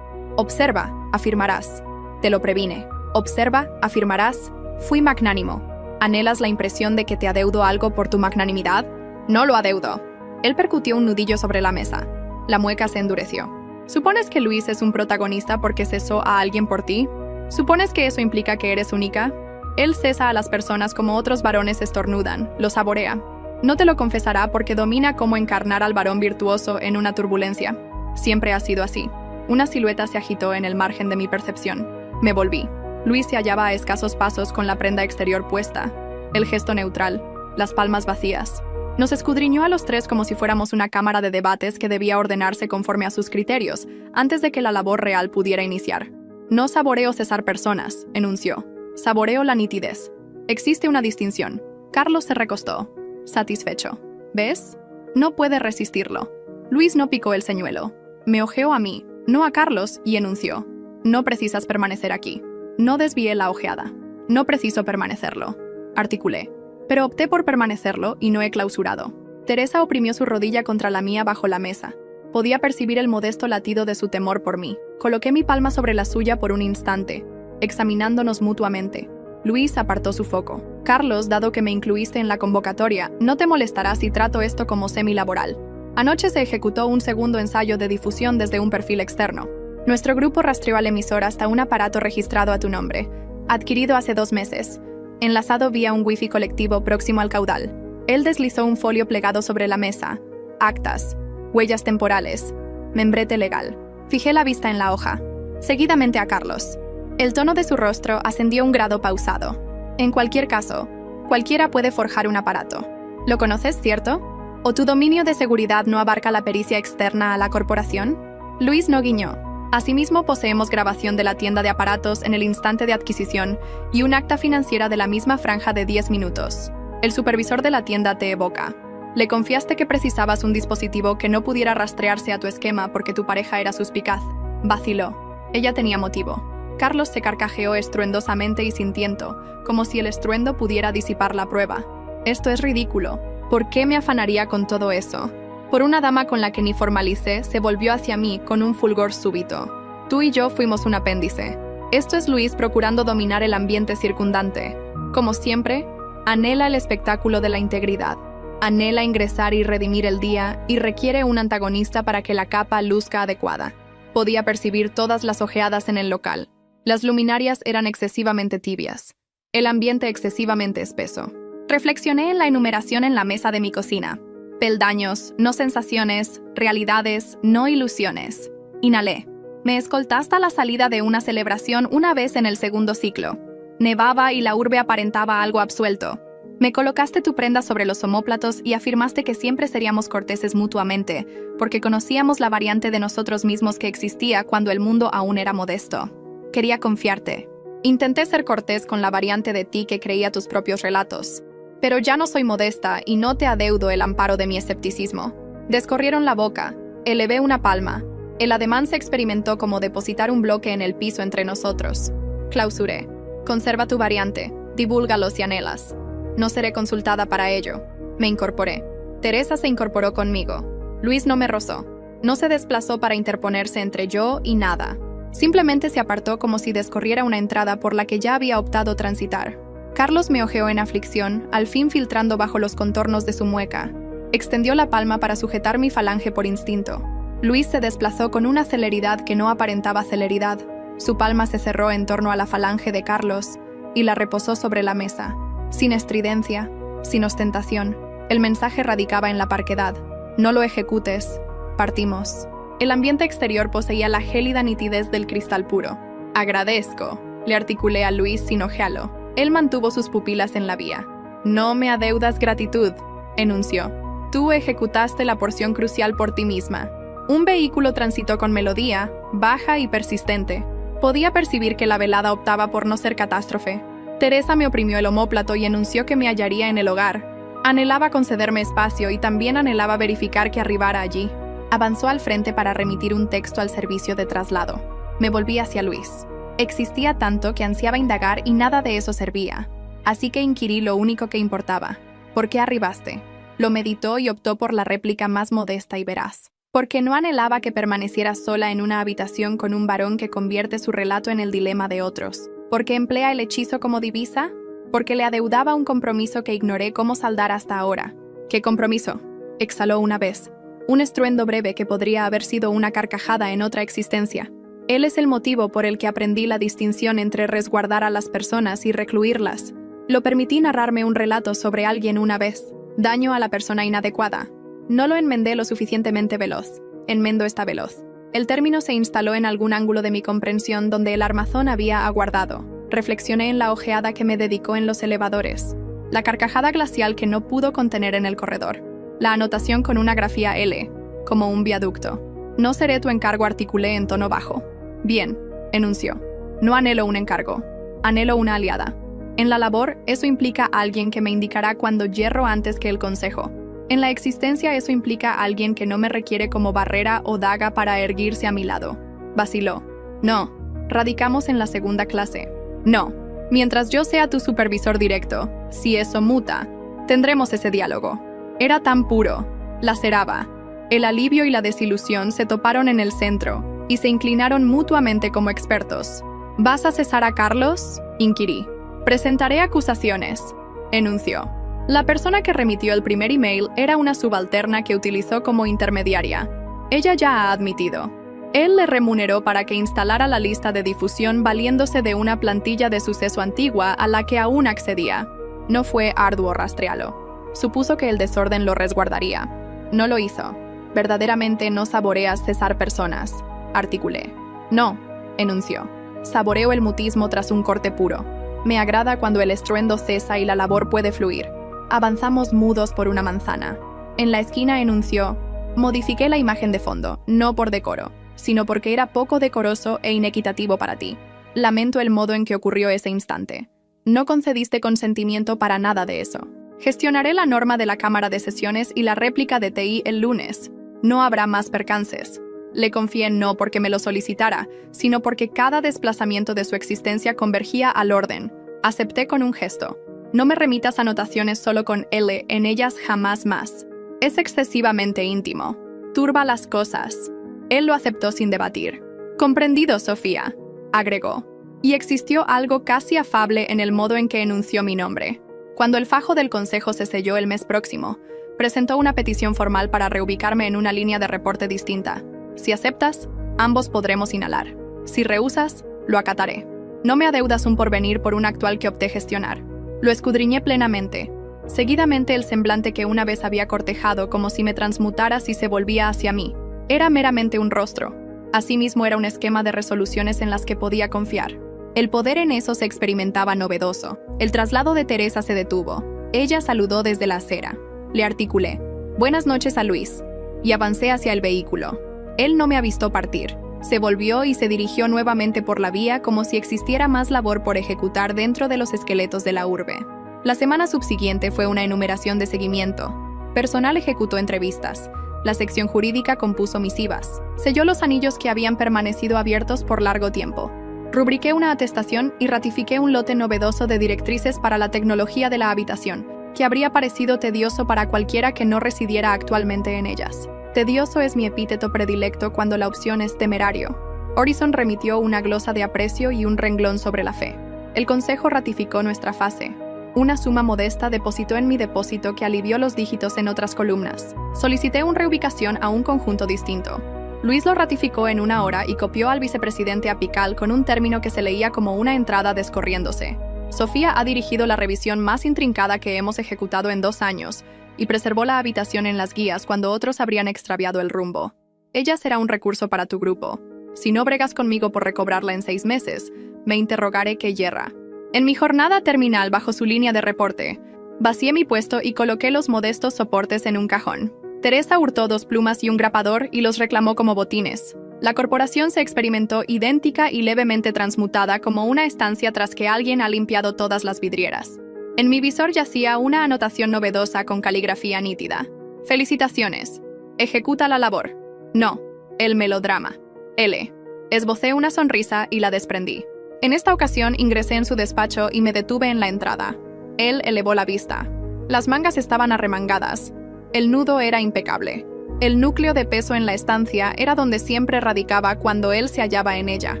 Observa, afirmarás. Te lo previne. Observa, afirmarás. Fui magnánimo. ¿Anhelas la impresión de que te adeudo algo por tu magnanimidad? No lo adeudo. Él percutió un nudillo sobre la mesa. La mueca se endureció. ¿Supones que Luis es un protagonista porque cesó a alguien por ti? ¿Supones que eso implica que eres única? Él cesa a las personas como otros varones estornudan, lo saborea. No te lo confesará porque domina cómo encarnar al varón virtuoso en una turbulencia. Siempre ha sido así. Una silueta se agitó en el margen de mi percepción. Me volví. Luis se hallaba a escasos pasos con la prenda exterior puesta, el gesto neutral, las palmas vacías. Nos escudriñó a los tres como si fuéramos una cámara de debates que debía ordenarse conforme a sus criterios, antes de que la labor real pudiera iniciar. No saboreo cesar personas, enunció. Saboreo la nitidez. Existe una distinción. Carlos se recostó, satisfecho. ¿Ves? No puede resistirlo. Luis no picó el señuelo. Me ojeó a mí, no a Carlos, y enunció. No precisas permanecer aquí. No desvié la ojeada. No preciso permanecerlo. Articulé. Pero opté por permanecerlo y no he clausurado. Teresa oprimió su rodilla contra la mía bajo la mesa. Podía percibir el modesto latido de su temor por mí. Coloqué mi palma sobre la suya por un instante, examinándonos mutuamente. Luis apartó su foco. Carlos, dado que me incluiste en la convocatoria, no te molestará si trato esto como semilaboral. Anoche se ejecutó un segundo ensayo de difusión desde un perfil externo. Nuestro grupo rastreó al emisor hasta un aparato registrado a tu nombre, adquirido hace 2 meses, enlazado vía un wifi colectivo próximo al caudal. Él deslizó un folio plegado sobre la mesa. Actas, huellas temporales, membrete legal. Fijé la vista en la hoja. Seguidamente a Carlos. El tono de su rostro ascendió un grado pausado. En cualquier caso, cualquiera puede forjar un aparato. ¿Lo conoces, cierto? ¿O tu dominio de seguridad no abarca la pericia externa a la corporación? Luis no guiñó. Asimismo, poseemos grabación de la tienda de aparatos en el instante de adquisición y un acta financiera de la misma franja de 10 minutos. El supervisor de la tienda te evoca. Le confiaste que precisabas un dispositivo que no pudiera rastrearse a tu esquema porque tu pareja era suspicaz. Vaciló. Ella tenía motivo. Carlos se carcajeó estruendosamente y sin tiento, como si el estruendo pudiera disipar la prueba. Esto es ridículo. ¿Por qué me afanaría con todo eso? Por una dama con la que ni formalicé, se volvió hacia mí con un fulgor súbito. Tú y yo fuimos un apéndice. Esto es Luis procurando dominar el ambiente circundante. Como siempre, anhela el espectáculo de la integridad. Anhela ingresar y redimir el día y requiere un antagonista para que la capa luzca adecuada. Podía percibir todas las ojeadas en el local. Las luminarias eran excesivamente tibias. El ambiente excesivamente espeso. Reflexioné en la enumeración en la mesa de mi cocina. Peldaños, no sensaciones, realidades, no ilusiones. Inhalé. Me escoltaste a la salida de una celebración una vez en el segundo ciclo. Nevaba y la urbe aparentaba algo absuelto. Me colocaste tu prenda sobre los omóplatos y afirmaste que siempre seríamos corteses mutuamente, porque conocíamos la variante de nosotros mismos que existía cuando el mundo aún era modesto. Quería confiarte. Intenté ser cortés con la variante de ti que creía tus propios relatos. Pero ya no soy modesta y no te adeudo el amparo de mi escepticismo. Descorrieron la boca, elevé una palma. El ademán se experimentó como depositar un bloque en el piso entre nosotros. Clausuré. Conserva tu variante, divúlgalo si anhelas. No seré consultada para ello. Me incorporé. Teresa se incorporó conmigo. Luis no me rozó. No se desplazó para interponerse entre yo y nada. Simplemente se apartó como si descorriera una entrada por la que ya había optado transitar. Carlos me ojeó en aflicción, al fin filtrando bajo los contornos de su mueca. Extendió la palma para sujetar mi falange por instinto. Luis se desplazó con una celeridad que no aparentaba celeridad. Su palma se cerró en torno a la falange de Carlos y la reposó sobre la mesa. Sin estridencia, sin ostentación. El mensaje radicaba en la parquedad. No lo ejecutes. Partimos. El ambiente exterior poseía la gélida nitidez del cristal puro. Agradezco, le articulé a Luis sin ojearlo. Él mantuvo sus pupilas en la vía. No me adeudas gratitud, enunció. Tú ejecutaste la porción crucial por ti misma. Un vehículo transitó con melodía, baja y persistente. Podía percibir que la velada optaba por no ser catástrofe. Teresa me oprimió el omóplato y enunció que me hallaría en el hogar. Anhelaba concederme espacio y también anhelaba verificar que arribara allí. Avanzó al frente para remitir un texto al servicio de traslado. Me volví hacia Luis. Existía tanto que ansiaba indagar y nada de eso servía. Así que inquirí lo único que importaba. ¿Por qué arribaste? Lo meditó y optó por la réplica más modesta y veraz. Porque no anhelaba que permaneciera sola en una habitación con un varón que convierte su relato en el dilema de otros. Porque emplea el hechizo como divisa. Porque le adeudaba un compromiso que ignoré cómo saldar hasta ahora. ¿Qué compromiso? Exhaló una vez. Un estruendo breve que podría haber sido una carcajada en otra existencia. Él es el motivo por el que aprendí la distinción entre resguardar a las personas y recluirlas. Lo permití narrarme un relato sobre alguien una vez. Daño a la persona inadecuada. No lo enmendé lo suficientemente veloz. Enmendo está veloz. El término se instaló en algún ángulo de mi comprensión donde el armazón había aguardado. Reflexioné en la ojeada que me dedicó en los elevadores. La carcajada glacial que no pudo contener en el corredor. La anotación con una grafía L, como un viaducto. No seré tu encargo, articulé en tono bajo. Bien, enunció. No anhelo un encargo. Anhelo una aliada. En la labor, eso implica a alguien que me indicará cuando yerro antes que el consejo. En la existencia, eso implica a alguien que no me requiere como barrera o daga para erguirse a mi lado. Vaciló. No. Radicamos en la segunda clase. No. Mientras yo sea tu supervisor directo, si eso muta, tendremos ese diálogo. Era tan puro. Laceraba. El alivio y la desilusión se toparon en el centro y se inclinaron mutuamente como expertos. ¿Vas a cesar a Carlos? Inquirí. Presentaré acusaciones, enunció. La persona que remitió el primer email era una subalterna que utilizó como intermediaria. Ella ya ha admitido. Él le remuneró para que instalara la lista de difusión valiéndose de una plantilla de suceso antigua a la que aún accedía. No fue arduo rastrearlo. Supuso que el desorden lo resguardaría. No lo hizo. Verdaderamente no saboreas cesar personas, articulé. No, enunció. Saboreo el mutismo tras un corte puro. Me agrada cuando el estruendo cesa y la labor puede fluir. Avanzamos mudos por una manzana. En la esquina enunció. Modifiqué la imagen de fondo, no por decoro, sino porque era poco decoroso e inequitativo para ti. Lamento el modo en que ocurrió ese instante. No concediste consentimiento para nada de eso. Gestionaré la norma de la Cámara de Sesiones y la réplica de TI el lunes. No habrá más percances. Le confié no porque me lo solicitara, sino porque cada desplazamiento de su existencia convergía al orden. Acepté con un gesto. No me remitas anotaciones solo con L, en ellas jamás más. Es excesivamente íntimo. Turba las cosas. Él lo aceptó sin debatir. Comprendido, Sofía, agregó. Y existió algo casi afable en el modo en que enunció mi nombre. Cuando el fajo del consejo se selló el mes próximo, presentó una petición formal para reubicarme en una línea de reporte distinta. Si aceptas, ambos podremos inhalar. Si rehusas, lo acataré. No me adeudas un porvenir por un actual que opté gestionar. Lo escudriñé plenamente. Seguidamente el semblante que una vez había cortejado como si me transmutara si se volvía hacia mí. Era meramente un rostro. Asimismo era un esquema de resoluciones en las que podía confiar. El poder en eso se experimentaba novedoso. El traslado de Teresa se detuvo. Ella saludó desde la acera. Le articulé. Buenas noches a Luis. Y avancé hacia el vehículo. Él no me avistó partir. Se volvió y se dirigió nuevamente por la vía como si existiera más labor por ejecutar dentro de los esqueletos de la urbe. La semana subsiguiente fue una enumeración de seguimiento. Personal ejecutó entrevistas. La sección jurídica compuso misivas. Selló los anillos que habían permanecido abiertos por largo tiempo. Rubriqué una atestación y ratifiqué un lote novedoso de directrices para la tecnología de la habitación, que habría parecido tedioso para cualquiera que no residiera actualmente en ellas. Tedioso es mi epíteto predilecto cuando la opción es temerario. Horizon remitió una glosa de aprecio y un renglón sobre la fe. El consejo ratificó nuestra fase. Una suma modesta depositó en mi depósito que alivió los dígitos en otras columnas. Solicité una reubicación a un conjunto distinto. Luis lo ratificó en una hora y copió al vicepresidente apical con un término que se leía como una entrada descorriéndose. Sofía ha dirigido la revisión más intrincada que hemos ejecutado en 2 años y preservó la habitación en las guías cuando otros habrían extraviado el rumbo. Ella será un recurso para tu grupo. Si no bregas conmigo por recobrarla en 6 meses, me interrogaré qué yerra. En mi jornada terminal bajo su línea de reporte, vacié mi puesto y coloqué los modestos soportes en un cajón. Teresa hurtó 2 plumas y un grapador y los reclamó como botines. La corporación se experimentó idéntica y levemente transmutada como una estancia tras que alguien ha limpiado todas las vidrieras. En mi visor yacía una anotación novedosa con caligrafía nítida. Felicitaciones. Ejecuta la labor. No. El melodrama. L. Esbocé una sonrisa y la desprendí. En esta ocasión ingresé en su despacho y me detuve en la entrada. Él elevó la vista. Las mangas estaban arremangadas. El nudo era impecable. El núcleo de peso en la estancia era donde siempre radicaba cuando él se hallaba en ella.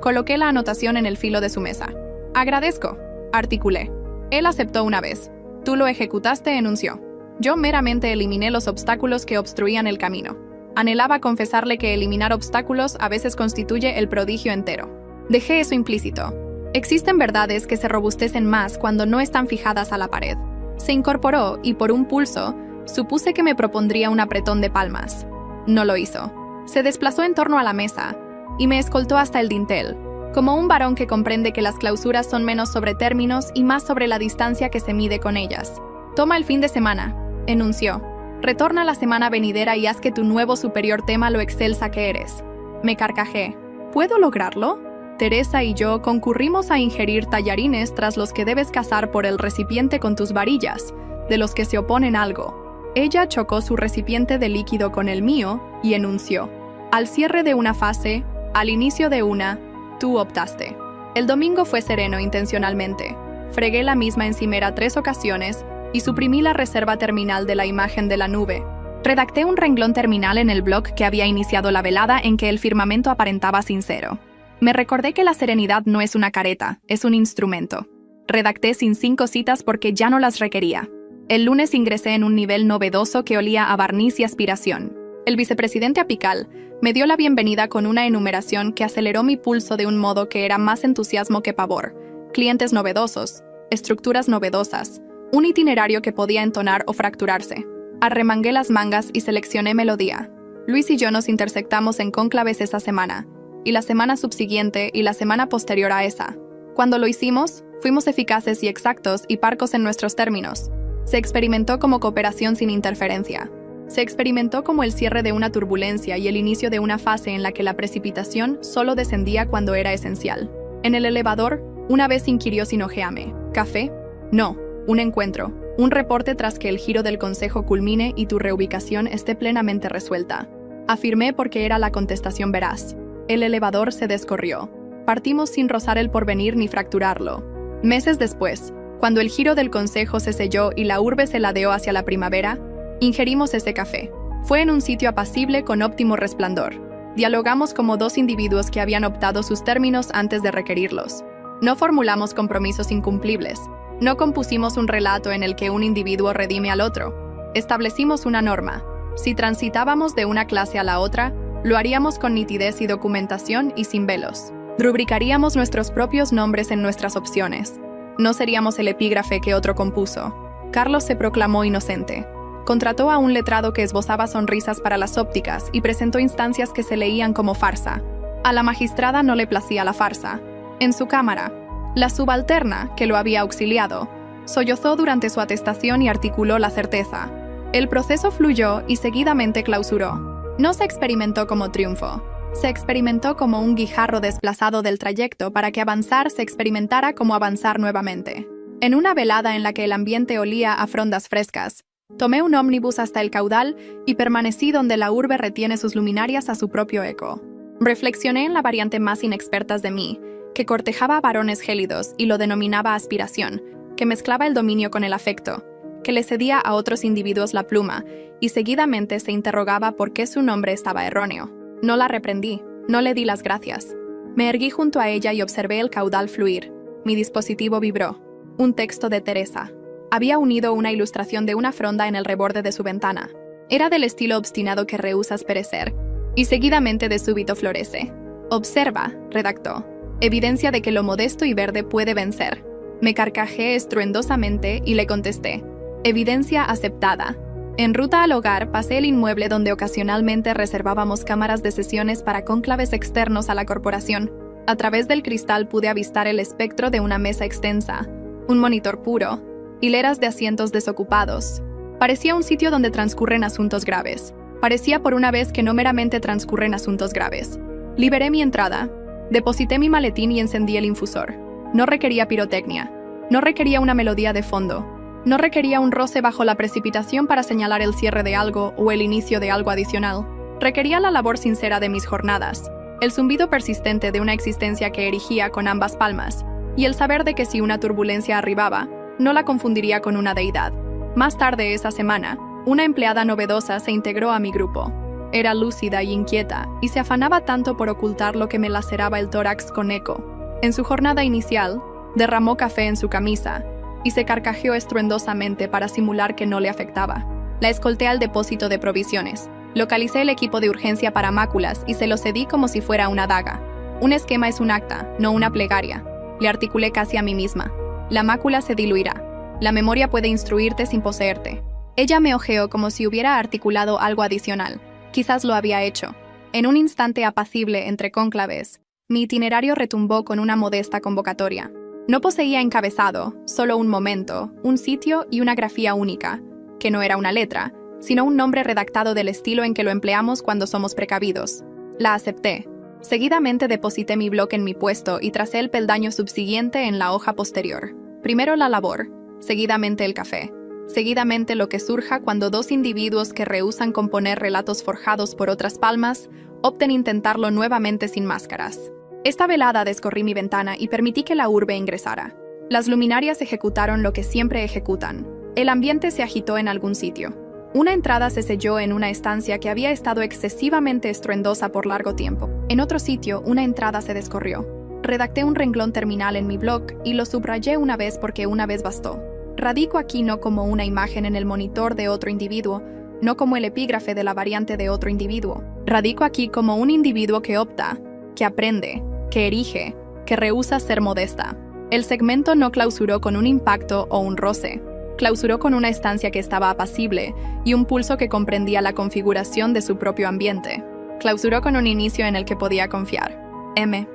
Coloqué la anotación en el filo de su mesa. Agradezco, articulé. Él aceptó una vez. Tú lo ejecutaste, enunció. Yo meramente eliminé los obstáculos que obstruían el camino. Anhelaba confesarle que eliminar obstáculos a veces constituye el prodigio entero. Dejé eso implícito. Existen verdades que se robustecen más cuando no están fijadas a la pared. Se incorporó y por un pulso, supuse que me propondría un apretón de palmas. No lo hizo. Se desplazó en torno a la mesa y me escoltó hasta el dintel, como un varón que comprende que las clausuras son menos sobre términos y más sobre la distancia que se mide con ellas. Toma el fin de semana, enunció. Retorna la semana venidera y haz que tu nuevo superior tema lo excelsa que eres. Me carcajé. ¿Puedo lograrlo? Teresa y yo concurrimos a ingerir tallarines tras los que debes cazar por el recipiente con tus varillas, de los que se oponen algo. Ella chocó su recipiente de líquido con el mío y enunció. Al cierre de una fase, al inicio de una, tú optaste. El domingo fue sereno intencionalmente. Fregué la misma encimera 3 ocasiones y suprimí la reserva terminal de la imagen de la nube. Redacté un renglón terminal en el blog que había iniciado la velada en que el firmamento aparentaba sincero. Me recordé que la serenidad no es una careta, es un instrumento. Redacté sin 5 citas porque ya no las requería. El lunes ingresé en un nivel novedoso que olía a barniz y aspiración. El vicepresidente apical me dio la bienvenida con una enumeración que aceleró mi pulso de un modo que era más entusiasmo que pavor. Clientes novedosos, estructuras novedosas, un itinerario que podía entonar o fracturarse. Arremangué las mangas y seleccioné melodía. Luis y yo nos intersectamos en cónclaves esa semana, y la semana subsiguiente y la semana posterior a esa. Cuando lo hicimos, fuimos eficaces y exactos y parcos en nuestros términos. Se experimentó como cooperación sin interferencia. Se experimentó como el cierre de una turbulencia y el inicio de una fase en la que la precipitación solo descendía cuando era esencial. En el elevador, una vez inquirió sin ojearme. ¿Café? No. Un encuentro. Un reporte tras que el giro del consejo culmine y tu reubicación esté plenamente resuelta. Afirmé porque era la contestación veraz. El elevador se descorrió. Partimos sin rozar el porvenir ni fracturarlo. Meses después, cuando el giro del consejo se selló y la urbe se ladeó hacia la primavera, ingerimos ese café. Fue en un sitio apacible con óptimo resplandor. Dialogamos como 2 individuos que habían optado sus términos antes de requerirlos. No formulamos compromisos incumplibles. No compusimos un relato en el que un individuo redime al otro. Establecimos una norma. Si transitábamos de una clase a la otra, lo haríamos con nitidez y documentación y sin velos. Rubricaríamos nuestros propios nombres en nuestras opciones. No seríamos el epígrafe que otro compuso. Carlos se proclamó inocente. Contrató a un letrado que esbozaba sonrisas para las ópticas y presentó instancias que se leían como farsa. A la magistrada no le placía la farsa. En su cámara, la subalterna, que lo había auxiliado, sollozó durante su atestación y articuló la certeza. El proceso fluyó y seguidamente clausuró. No se experimentó como triunfo. Se experimentó como un guijarro desplazado del trayecto para que avanzar se experimentara como avanzar nuevamente. En una velada en la que el ambiente olía a frondas frescas, tomé un ómnibus hasta el caudal y permanecí donde la urbe retiene sus luminarias a su propio eco. Reflexioné en la variante más inexpertas de mí, que cortejaba a varones gélidos y lo denominaba aspiración, que mezclaba el dominio con el afecto, que le cedía a otros individuos la pluma y seguidamente se interrogaba por qué su nombre estaba erróneo. No la reprendí, no le di las gracias. Me erguí junto a ella y observé el caudal fluir. Mi dispositivo vibró. Un texto de Teresa. Había unido una ilustración de una fronda en el reborde de su ventana. Era del estilo obstinado que rehúsas perecer, y seguidamente de súbito florece. Observa, redactó, evidencia de que lo modesto y verde puede vencer. Me carcajeé estruendosamente y le contesté, evidencia aceptada. En ruta al hogar pasé el inmueble donde ocasionalmente reservábamos cámaras de sesiones para cónclaves externos a la corporación. A través del cristal pude avistar el espectro de una mesa extensa, un monitor puro, hileras de asientos desocupados. Parecía un sitio donde transcurren asuntos graves. Parecía por una vez que no meramente transcurren asuntos graves. Liberé mi entrada, deposité mi maletín y encendí el infusor. No requería pirotecnia, no requería una melodía de fondo, no requería un roce bajo la precipitación para señalar el cierre de algo o el inicio de algo adicional. Requería la labor sincera de mis jornadas, el zumbido persistente de una existencia que erigía con ambas palmas, y el saber de que si una turbulencia arribaba, no la confundiría con una deidad. Más tarde esa semana, una empleada novedosa se integró a mi grupo. Era lúcida y inquieta, y se afanaba tanto por ocultar lo que me laceraba el tórax con eco. En su jornada inicial, derramó café en su camisa, y se carcajeó estruendosamente para simular que no le afectaba. La escolté al depósito de provisiones. Localicé el equipo de urgencia para máculas y se lo cedí como si fuera una daga. Un esquema es un acta, no una plegaria. Le articulé casi a mí misma. La mácula se diluirá. La memoria puede instruirte sin poseerte. Ella me ojeó como si hubiera articulado algo adicional. Quizás lo había hecho. En un instante apacible entre cónclaves, mi itinerario retumbó con una modesta convocatoria. No poseía encabezado, solo un momento, un sitio y una grafía única, que no era una letra, sino un nombre redactado del estilo en que lo empleamos cuando somos precavidos. La acepté. Seguidamente deposité mi bloque en mi puesto y tracé el peldaño subsiguiente en la hoja posterior. Primero la labor, seguidamente el café, seguidamente lo que surja cuando dos individuos que rehúsan componer relatos forjados por otras palmas opten intentarlo nuevamente sin máscaras. Esta velada descorrí mi ventana y permití que la urbe ingresara. Las luminarias ejecutaron lo que siempre ejecutan. El ambiente se agitó en algún sitio. Una entrada se selló en una estancia que había estado excesivamente estruendosa por largo tiempo. En otro sitio, una entrada se descorrió. Redacté un renglón terminal en mi blog y lo subrayé una vez porque una vez bastó. Radico aquí no como una imagen en el monitor de otro individuo, no como el epígrafe de la variante de otro individuo. Radico aquí como un individuo que opta, que aprende, que erige, que rehúsa ser modesta. El segmento no clausuró con un impacto o un roce. Clausuró con una estancia que estaba apacible y un pulso que comprendía la configuración de su propio ambiente. Clausuró con un inicio en el que podía confiar. M.